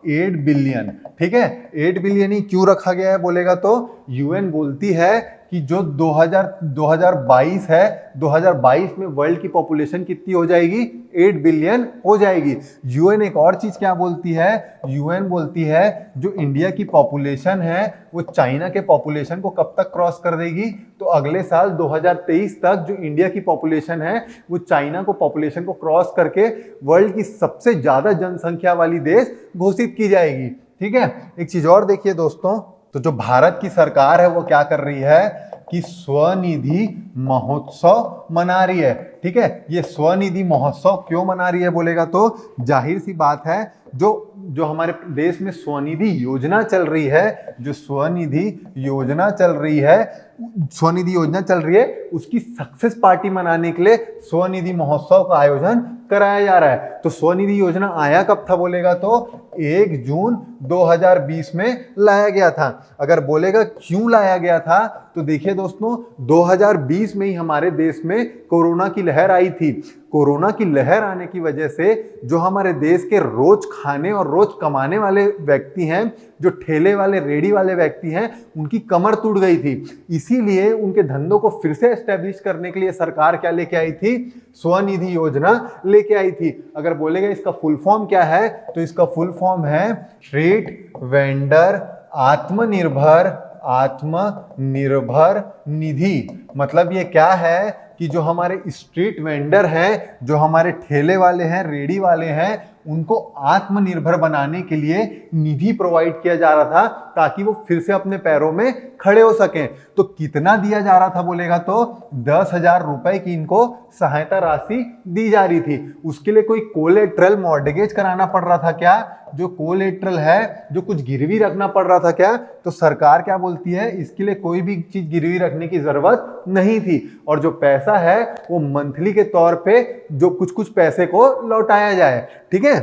8 बिलियन। ठीक है, 8 बिलियन ही क्यों रखा गया है बोलेगा तो यूएन बोलती है कि जो 2022 है, 2022 में वर्ल्ड की पॉपुलेशन कितनी हो जाएगी, 8 बिलियन हो जाएगी। यूएन एक और चीज क्या बोलती है, यूएन बोलती है जो इंडिया की पॉपुलेशन है वो चाइना के पॉपुलेशन को कब तक क्रॉस कर देगी, तो अगले साल 2023 तक जो इंडिया की पॉपुलेशन है वो चाइना को पॉपुलेशन को क्रॉस करके वर्ल्ड की सबसे ज्यादा जनसंख्या वाली देश घोषित की जाएगी। ठीक है, एक चीज और देखिए दोस्तों, तो जो भारत की सरकार है वो क्या कर रही है कि स्वनिधि महोत्सव मना रही है। ठीक है, ये स्वनिधि महोत्सव क्यों मना रही है बोलेगा तो जाहिर सी बात है जो हमारे देश में स्वनिधि योजना चल रही है, जो स्वनिधि योजना चल रही है उसकी सक्सेस पार्टी मनाने के लिए स्वनिधि महोत्सव का आयोजन कराया जा रहा है। तो स्वनिधि योजना आया कब था बोलेगा तो 1 जून 2020 में लाया गया था। अगर बोलेगा क्यों लाया गया था तो देखिए दोस्तों, 2020 में ही हमारे देश में कोरोना की लहर आई थी। कोरोना की लहर आने की वजह से जो हमारे देश के रोज खाने और रोज कमाने वाले व्यक्ति हैं, जो ठेले वाले रेडी वाले व्यक्ति हैं, उनकी कमर टूट गई थी। इसीलिए उनके धंधों को फिर से एस्टेब्लिश करने के लिए सरकार क्या लेके आई थी, स्वनिधि योजना लेके आई थी। अगर बोलेगा इसका फुल फॉर्म क्या है तो इसका फुल फॉर्म है स्ट्रीट वेंडर आत्मनिर्भर निधि। मतलब ये क्या है कि जो हमारे स्ट्रीट वेंडर हैं, जो हमारे ठेले वाले हैं, रेडी वाले हैं, उनको आत्मनिर्भर बनाने के लिए निधि प्रोवाइड किया जा रहा था ताकि वो फिर से अपने पैरों में खड़े हो सकें। तो कितना दिया जा रहा था बोलेगा तो 10,000 रुपए की इनको सहायता राशि दी जा रही थी। उसके लिए कोई कोलेट्रल मॉर्गेज कराना पड़ रहा था क्या, जो कोलेट्रल है, जो कुछ गिरवी रखना पड़ रहा था क्या, तो सरकार क्या बोलती है इसके लिए कोई भी चीज गिरवी रखने की जरूरत नहीं थी। और जो पैसा है वो मंथली के तौर पे जो कुछ पैसे को लौटाया जाए। ठीक है,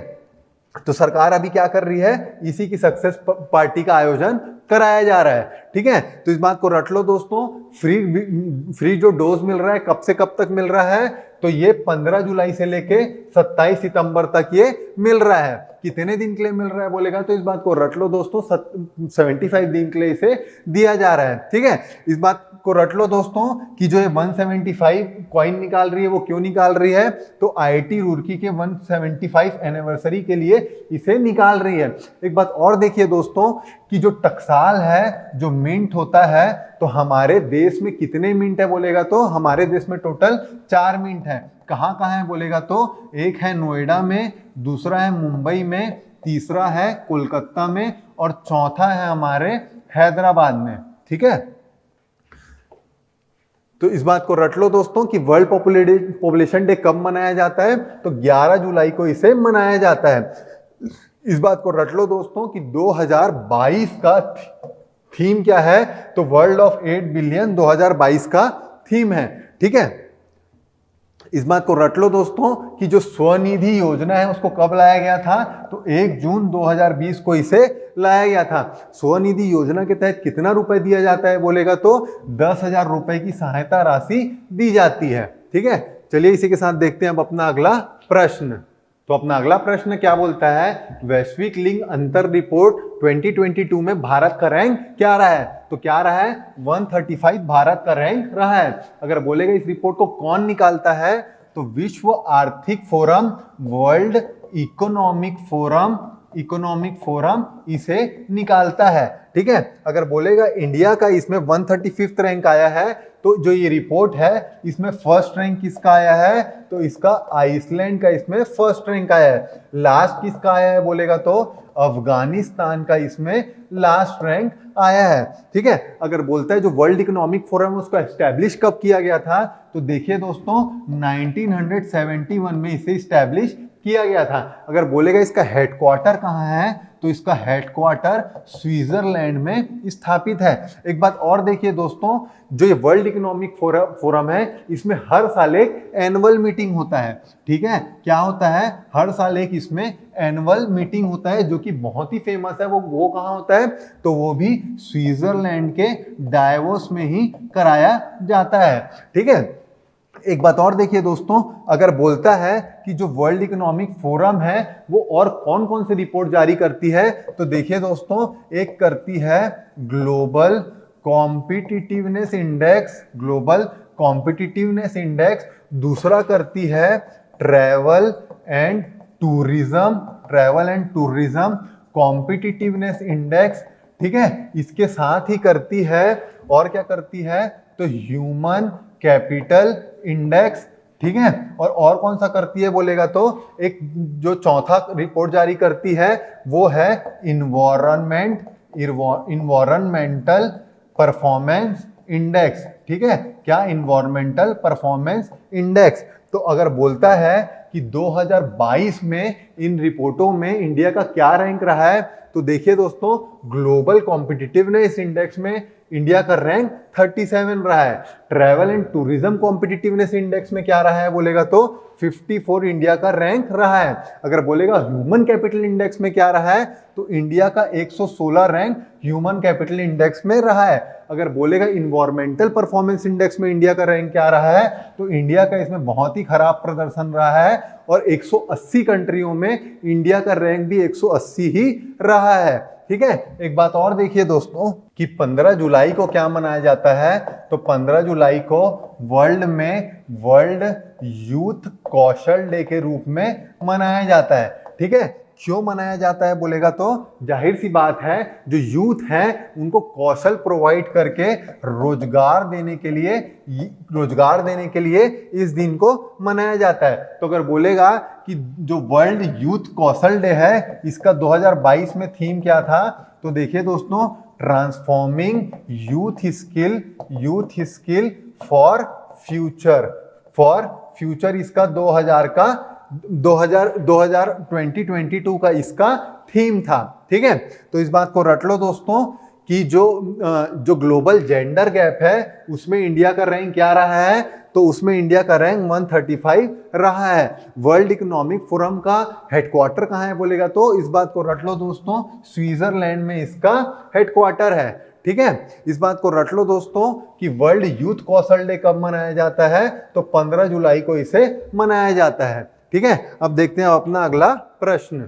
तो सरकार अभी क्या कर रही है, इसी की सक्सेस पार्टी का आयोजन कराया जा रहा है। ठीक है, तो इस बात को रट लो दोस्तों। फ्री जो डोज मिल रहा है कब से कब तक मिल रहा है, तो ये 15 जुलाई से लेके 27 सितंबर तक ये मिल रहा है। कितने दिन के लिए मिल रहा है बोलेगा तो इस बात को रट लो दोस्तों, 75 दिन के लिए इसे दिया जा रहा है। ठीक है, इस बात को रट लो दोस्तों कि जो ये 175 कॉइन निकाल रही है वो क्यों निकाल रही है, तो आईआईटी रुड़की के 175 एनिवर्सरी के लिए इसे निकाल रही है। एक बात और देखिए दोस्तों कि जो टकसाल है, जो मिंट होता है, तो हमारे देश में कितने मिंट है बोलेगा तो हमारे देश में टोटल 4 मिंट है। कहाँ कहाँ है बोलेगा तो एक है नोएडा में, दूसरा है मुंबई में, तीसरा है कोलकाता में और चौथा है हमारे हैदराबाद में। ठीक है, तो इस बात को रट लो दोस्तों कि वर्ल्ड पॉपुलेशन डे कब मनाया जाता है, तो 11 जुलाई को इसे मनाया जाता है। इस बात को रट लो दोस्तों कि 2022 का थीम क्या है, तो वर्ल्ड ऑफ 8 बिलियन 2022 का थीम है। ठीक है, इस बात को रट लो दोस्तों कि जो स्वनिधि योजना है उसको कब लाया गया था, तो 1 जून 2020 को इसे लाया गया था। स्वनिधि योजना के तहत कितना रुपए दिया जाता है बोलेगा तो 10,000 रुपए की सहायता राशि दी जाती है। ठीक है, चलिए इसी के साथ देखते हैं अब अपना अगला प्रश्न। तो अपना अगला प्रश्न क्या बोलता है, वैश्विक लिंग अंतर रिपोर्ट 2022 में भारत का रैंक क्या रहा है, तो क्या रहा है 135 भारत का रैंक रहा है। अगर बोलेगा इस रिपोर्ट को कौन निकालता है, तो विश्व आर्थिक फोरम, वर्ल्ड इकोनॉमिक फोरम इसे निकालता है। ठीक है, अगर बोलेगा इंडिया का इसमें 135 रैंक आया है, तो जो ये रिपोर्ट है इसमें फर्स्ट रैंक किसका आया है, तो इसका आइसलैंड का इसमें फर्स्ट रैंक आया है। लास्ट किसका आया है बोलेगा तो अफगानिस्तान का इसमें लास्ट रैंक आया है। ठीक है, अगर बोलता है जो वर्ल्ड इकोनॉमिक फोरम उसको एस्टैब्लिश कब किया गया था, तो देखिए दोस्तों 1971 में इसे एस्टैब्लिश किया गया था। अगर बोलेगा इसका हेडक्वार्टर कहाँ है, तो इसका हेडक्वार्टर स्विट्जरलैंड में स्थापित है। एक बात और देखिए दोस्तों, जो ये वर्ल्ड इकोनॉमिक फोरम है इसमें हर साल एक एनुअल मीटिंग होता है। ठीक है, क्या होता है, हर साल एक इसमें एनुअल मीटिंग होता है जो कि बहुत ही फेमस है। वो कहाँ होता है, तो वो भी स्विट्जरलैंड के डायोवोस में ही कराया जाता है। ठीक है, एक बात और देखिए दोस्तों, अगर बोलता है कि जो वर्ल्ड इकोनॉमिक फोरम है वो और कौन कौन सी रिपोर्ट जारी करती है, तो देखिए दोस्तों एक करती है global competitiveness index, global competitiveness index. दूसरा करती है travel and tourism, travel and tourism competitiveness index. ठीक है, इसके साथ ही करती है, और क्या करती है, तो ह्यूमन कैपिटल इंडेक्स। ठीक है, और कौन सा करती है बोलेगा तो एक जो चौथा रिपोर्ट जारी करती है वो है इन्वायरमेंटल परफॉर्मेंस इंडेक्स। ठीक है, क्या, इन्वायरमेंटल परफॉर्मेंस इंडेक्स। तो अगर बोलता है कि 2022 में इन रिपोर्टों में इंडिया का क्या रैंक रहा है, तो देखिए दोस्तों, ग्लोबल कॉम्पिटिटिवनेस इंडेक्स में इंडिया का रैंक 37 रहा है। Travel and tourism competitiveness index में क्या रहा है बोलेगा तो 54 इंडिया का रैंक रहा है। अगर बोलेगा ह्यूमन कैपिटल इंडेक्स में क्या रहा है, तो इंडिया का 116 रैंक ह्यूमन कैपिटल इंडेक्स में रहा है। अगर बोलेगा इन्वायरमेंटल परफॉर्मेंस इंडेक्स में इंडिया का रैंक क्या रहा है, तो इंडिया का इसमें बहुत ही खराब प्रदर्शन रहा है और 180 कंट्रियों में इंडिया का रैंक भी 180 ही रहा है। ठीक है, एक बात और देखिए दोस्तों कि 15 जुलाई को क्या मनाया जाता है, तो 15 जुलाई को वर्ल्ड यूथ कौशल डे के रूप में मनाया जाता है। ठीक है, क्यों मनाया जाता है बोलेगा तो जाहिर सी बात है, जो यूथ हैं उनको कौशल प्रोवाइड करके रोजगार देने के लिए इस दिन को मनाया जाता है। तो अगर बोलेगा कि जो वर्ल्ड यूथ कौशल डे है इसका 2022 में थीम क्या था, तो देखिए दोस्तों, transforming youth skill for future इसका 2022 का इसका थीम था। ठीक है, तो इस बात को रट लो दोस्तों कि जो ग्लोबल जेंडर गैप है उसमें इंडिया का रैंक क्या रहा है, तो उसमें इंडिया का रैंक 135 रहा है। वर्ल्ड इकोनॉमिक फोरम का हेडक्वार्टर कहाँ है बोलेगा तो इस बात को रट लो दोस्तों, स्विट्जरलैंड में इसका हेडक्वार्टर है। ठीक है, इस बात को रट लो दोस्तों कि वर्ल्ड यूथ कौशल डे कब मनाया जाता है, तो 15 जुलाई को इसे मनाया जाता है। ठीक है, अब देखते हैं अपना अगला प्रश्न।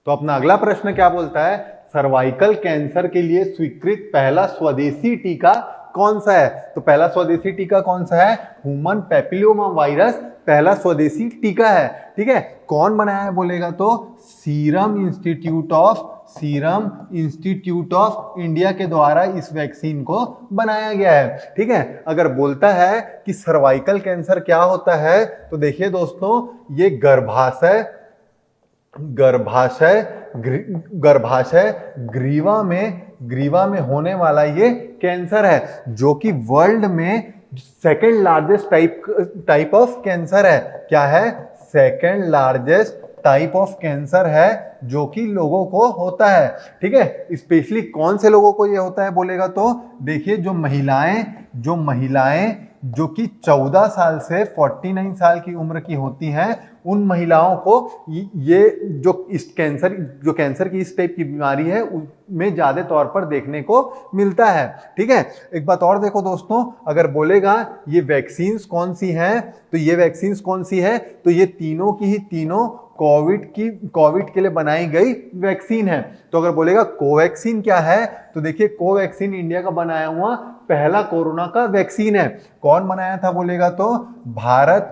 तो अपना अगला प्रश्न क्या बोलता है, सर्वाइकल कैंसर के लिए स्वीकृत पहला स्वदेशी टीका कौन सा है। तो पहला स्वदेशी टीका कौन सा है, ह्यूमन पैपिलोमा वायरस पहला स्वदेशी टीका है। ठीक है, कौन बनाया है बोलेगा तो सीरम इंस्टीट्यूट ऑफ इंडिया के द्वारा इस वैक्सीन को बनाया गया है। ठीक है, अगर बोलता है कि सर्वाइकल कैंसर क्या होता है, तो देखिए दोस्तों, ये गर्भाशय ग्रीवा में होने वाला ये कैंसर है, जो कि वर्ल्ड में second largest type of cancer है। क्या है, second largest type of cancer है जो कि लोगों को होता है। ठीक है, स्पेशली कौन से लोगों को ये होता है बोलेगा तो देखिए, जो महिलाएं जो कि 14 साल से 49 साल की उम्र की होती हैं, उन महिलाओं को ये जो कैंसर की इस टाइप की बीमारी है उसमें ज्यादा तौर पर देखने को मिलता है। ठीक है, एक बात और देखो दोस्तों, अगर बोलेगा ये वैक्सीन्स कौन सी हैं, तो ये वैक्सीन्स कौन सी है, तो ये तीनों की ही तीनों कोविड के लिए बनाई गई वैक्सीन है। तो अगर बोलेगा कोवैक्सीन क्या है, तो देखिए कोवैक्सीन इंडिया का बनाया हुआ पहला कोरोना का वैक्सीन है। कौन बनाया था बोलेगा तो भारत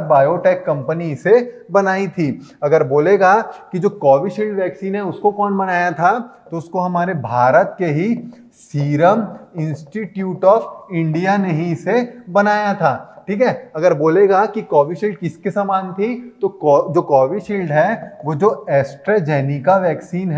बायोटेक कंपनी इसे बनाई थी। अगर बोलेगा कि जो कोविशील्ड वैक्सीन है उसको कौन बनाया था, तो उसको हमारे भारत के ही सीरम इंस्टीट्यूट ऑफ इंडिया ने ही इसे बनाया था। ठीक है, अगर बोलेगा कि कोविशील्ड किसके समान थी, तो जो कोविशील्ड है वो जो एस्ट्राजेनिका वैक्सीन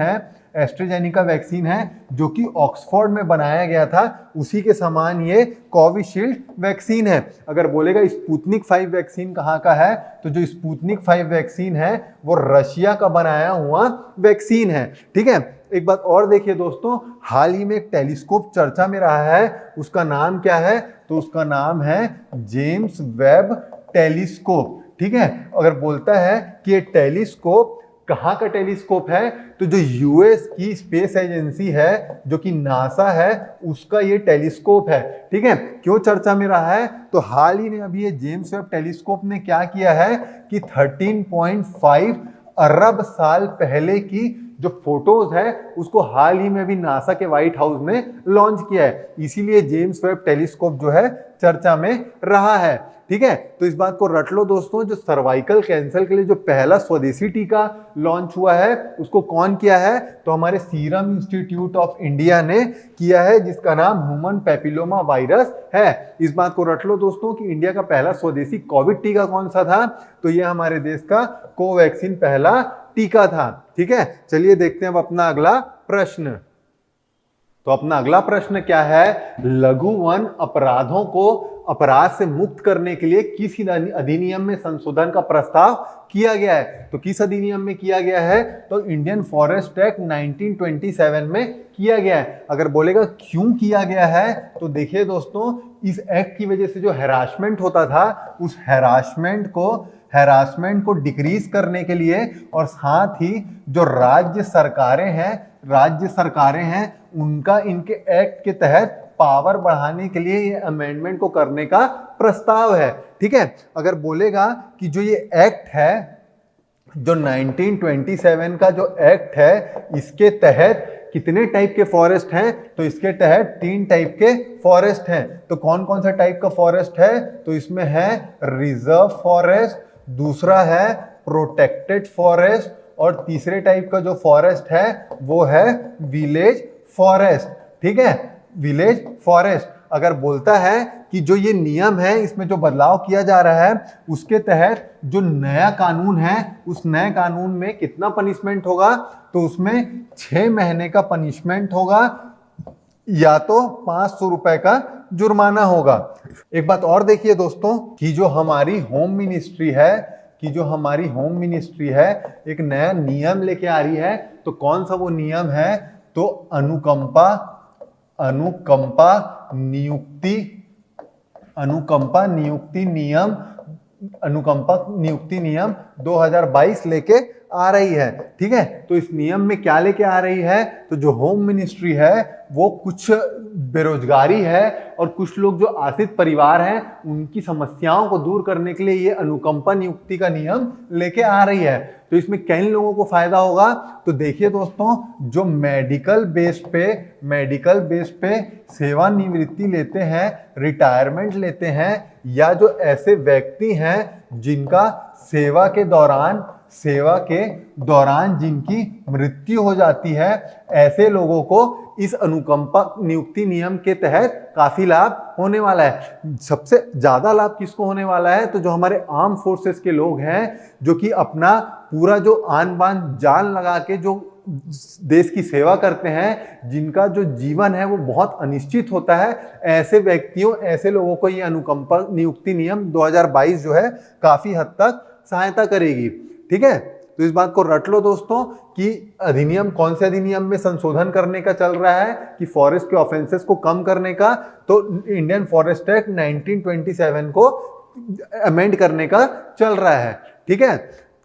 है जो कि ऑक्सफोर्ड में बनाया गया था, उसी के समान ये कोविशील्ड वैक्सीन है। अगर बोलेगा स्पुतनिक 5 वैक्सीन कहाँ का है, तो जो स्पुतनिक 5 वैक्सीन है वो रशिया का बनाया हुआ वैक्सीन है। ठीक है, एक बात और देखिए दोस्तों, हाल ही में एक टेलीस्कोप चर्चा में रहा है, उसका नाम क्या है, तो उसका नाम है जेम्स वेब टेलीस्कोप। ठीक है, अगर बोलता है कि ये टेलीस्कोप कहाँ का टेलीस्कोप है, तो जो यूएस की स्पेस एजेंसी है जो कि नासा है उसका ये टेलीस्कोप है। ठीक है, क्यों चर्चा में रहा है, तो हाल ही में अभी ये जेम्स वेब टेलीस्कोप ने क्या किया है कि 13.5 अरब साल पहले की जो फोटोज है उसको हाल ही में भी नासा के व्हाइट हाउस ने लॉन्च किया है, इसीलिए जेम्स वेब टेलीस्कोप जो है चर्चा में रहा है। ठीक है, तो इस बात को रट लो दोस्तों, जो सर्वाइकल कैंसर के लिए जो पहला स्वदेशी टीका लॉन्च हुआ है उसको कौन किया है, तो हमारे सीरम इंस्टीट्यूट ऑफ इंडिया ने किया है, जिसका नाम ह्यूमन पैपिलोमा वायरस है। इस बात को रट लो दोस्तों कि इंडिया का पहला स्वदेशी कोविड टीका कौन सा था, तो यह हमारे देश का कोवैक्सीन पहला टीका था। ठीक है, चलिए देखते हैं अब अपना अगला प्रश्न। तो अपना अगला प्रश्न क्या है, लघु वन अपराधों को अपराध से मुक्त करने के लिए किस अधिनियम में संशोधन का प्रस्ताव किया गया है, तो किस अधिनियम में किया गया है, तो इंडियन फॉरेस्ट एक्ट 1927 में किया गया है। अगर बोलेगा क्यों किया गया है, तो देखिए दोस्तों, इस एक्ट की वजह से जो हैरासमेंट होता था, उस हैरासमेंट को डिक्रीज करने के लिए, और साथ ही जो राज्य सरकारें हैं उनका इनके एक्ट के तहत पावर बढ़ाने के लिए ये अमेंडमेंट को करने का प्रस्ताव है। ठीक है, अगर बोलेगा कि जो ये एक्ट है, जो 1927 का जो एक्ट है, इसके तहत कितने टाइप के फॉरेस्ट हैं, तो इसके तहत 3 टाइप के फॉरेस्ट हैं। तो कौन कौन सा टाइप का फॉरेस्ट है, तो इसमें है रिजर्व फॉरेस्ट, दूसरा है प्रोटेक्टेड फॉरेस्ट, और तीसरे टाइप का जो फॉरेस्ट है वो है विलेज फॉरेस्ट। ठीक है, विलेज फॉरेस्ट। अगर बोलता है कि जो ये नियम है, इसमें जो बदलाव किया जा रहा है, उसके तहत जो नया कानून है, उस नए कानून में कितना पनिशमेंट होगा, तो उसमें 6 महीने का पनिशमेंट होगा या तो 500 रुपए का जुर्माना होगा। एक बात और देखिए दोस्तों, कि जो हमारी होम मिनिस्ट्री है एक नया नियम लेके आ रही है। तो कौन सा वो नियम है, तो अनुकंपा नियुक्ति नियम 2022 लेके आ रही है। ठीक है, तो इस नियम में क्या लेके आ रही है, तो जो होम मिनिस्ट्री है वो कुछ बेरोजगारी है और कुछ लोग जो आश्रित परिवार हैं उनकी समस्याओं को दूर करने के लिए ये अनुकंपा नियुक्ति का नियम लेके आ रही है। तो इसमें किन लोगों को फायदा होगा, तो देखिए दोस्तों, जो मेडिकल बेस पे सेवानिवृत्ति लेते हैं, रिटायरमेंट लेते हैं, या जो ऐसे व्यक्ति हैं जिनका सेवा के दौरान जिनकी मृत्यु हो जाती है, ऐसे लोगों को इस अनुकंपा नियुक्ति नियम के तहत काफी लाभ होने वाला है। सबसे ज्यादा लाभ किसको होने वाला है, तो जो हमारे आर्म फोर्सेस के लोग हैं, जो कि अपना पूरा जो आन बान जान लगा के जो देश की सेवा करते हैं, जिनका जो जीवन है वो बहुत अनिश्चित होता है, ऐसे लोगों को ये अनुकंपा नियुक्ति नियम 2022 जो है काफी हद तक सहायता करेगी। ठीक है, तो इस बात को रट लो दोस्तों कि अधिनियम कौन से अधिनियम में संशोधन करने का चल रहा है, कि फॉरेस्ट के ऑफेंसेस को कम करने का, तो इंडियन फॉरेस्ट एक्ट 1927 को अमेंड करने का चल रहा है। ठीक है,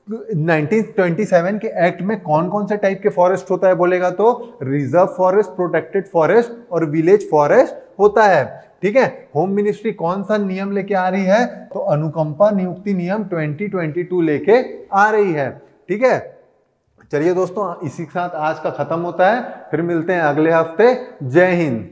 1927 के एक्ट में कौन कौन से टाइप के फॉरेस्ट होता है बोलेगा, तो रिजर्व फॉरेस्ट, प्रोटेक्टेड फॉरेस्ट और विलेज फॉरेस्ट होता है। ठीक है, होम मिनिस्ट्री कौन सा नियम लेके आ रही है, तो अनुकंपा नियुक्ति नियम 2022 लेके आ रही है। ठीक है, चलिए दोस्तों, इसी के साथ आज का खत्म होता है, फिर मिलते हैं अगले हफ्ते। जय हिंद।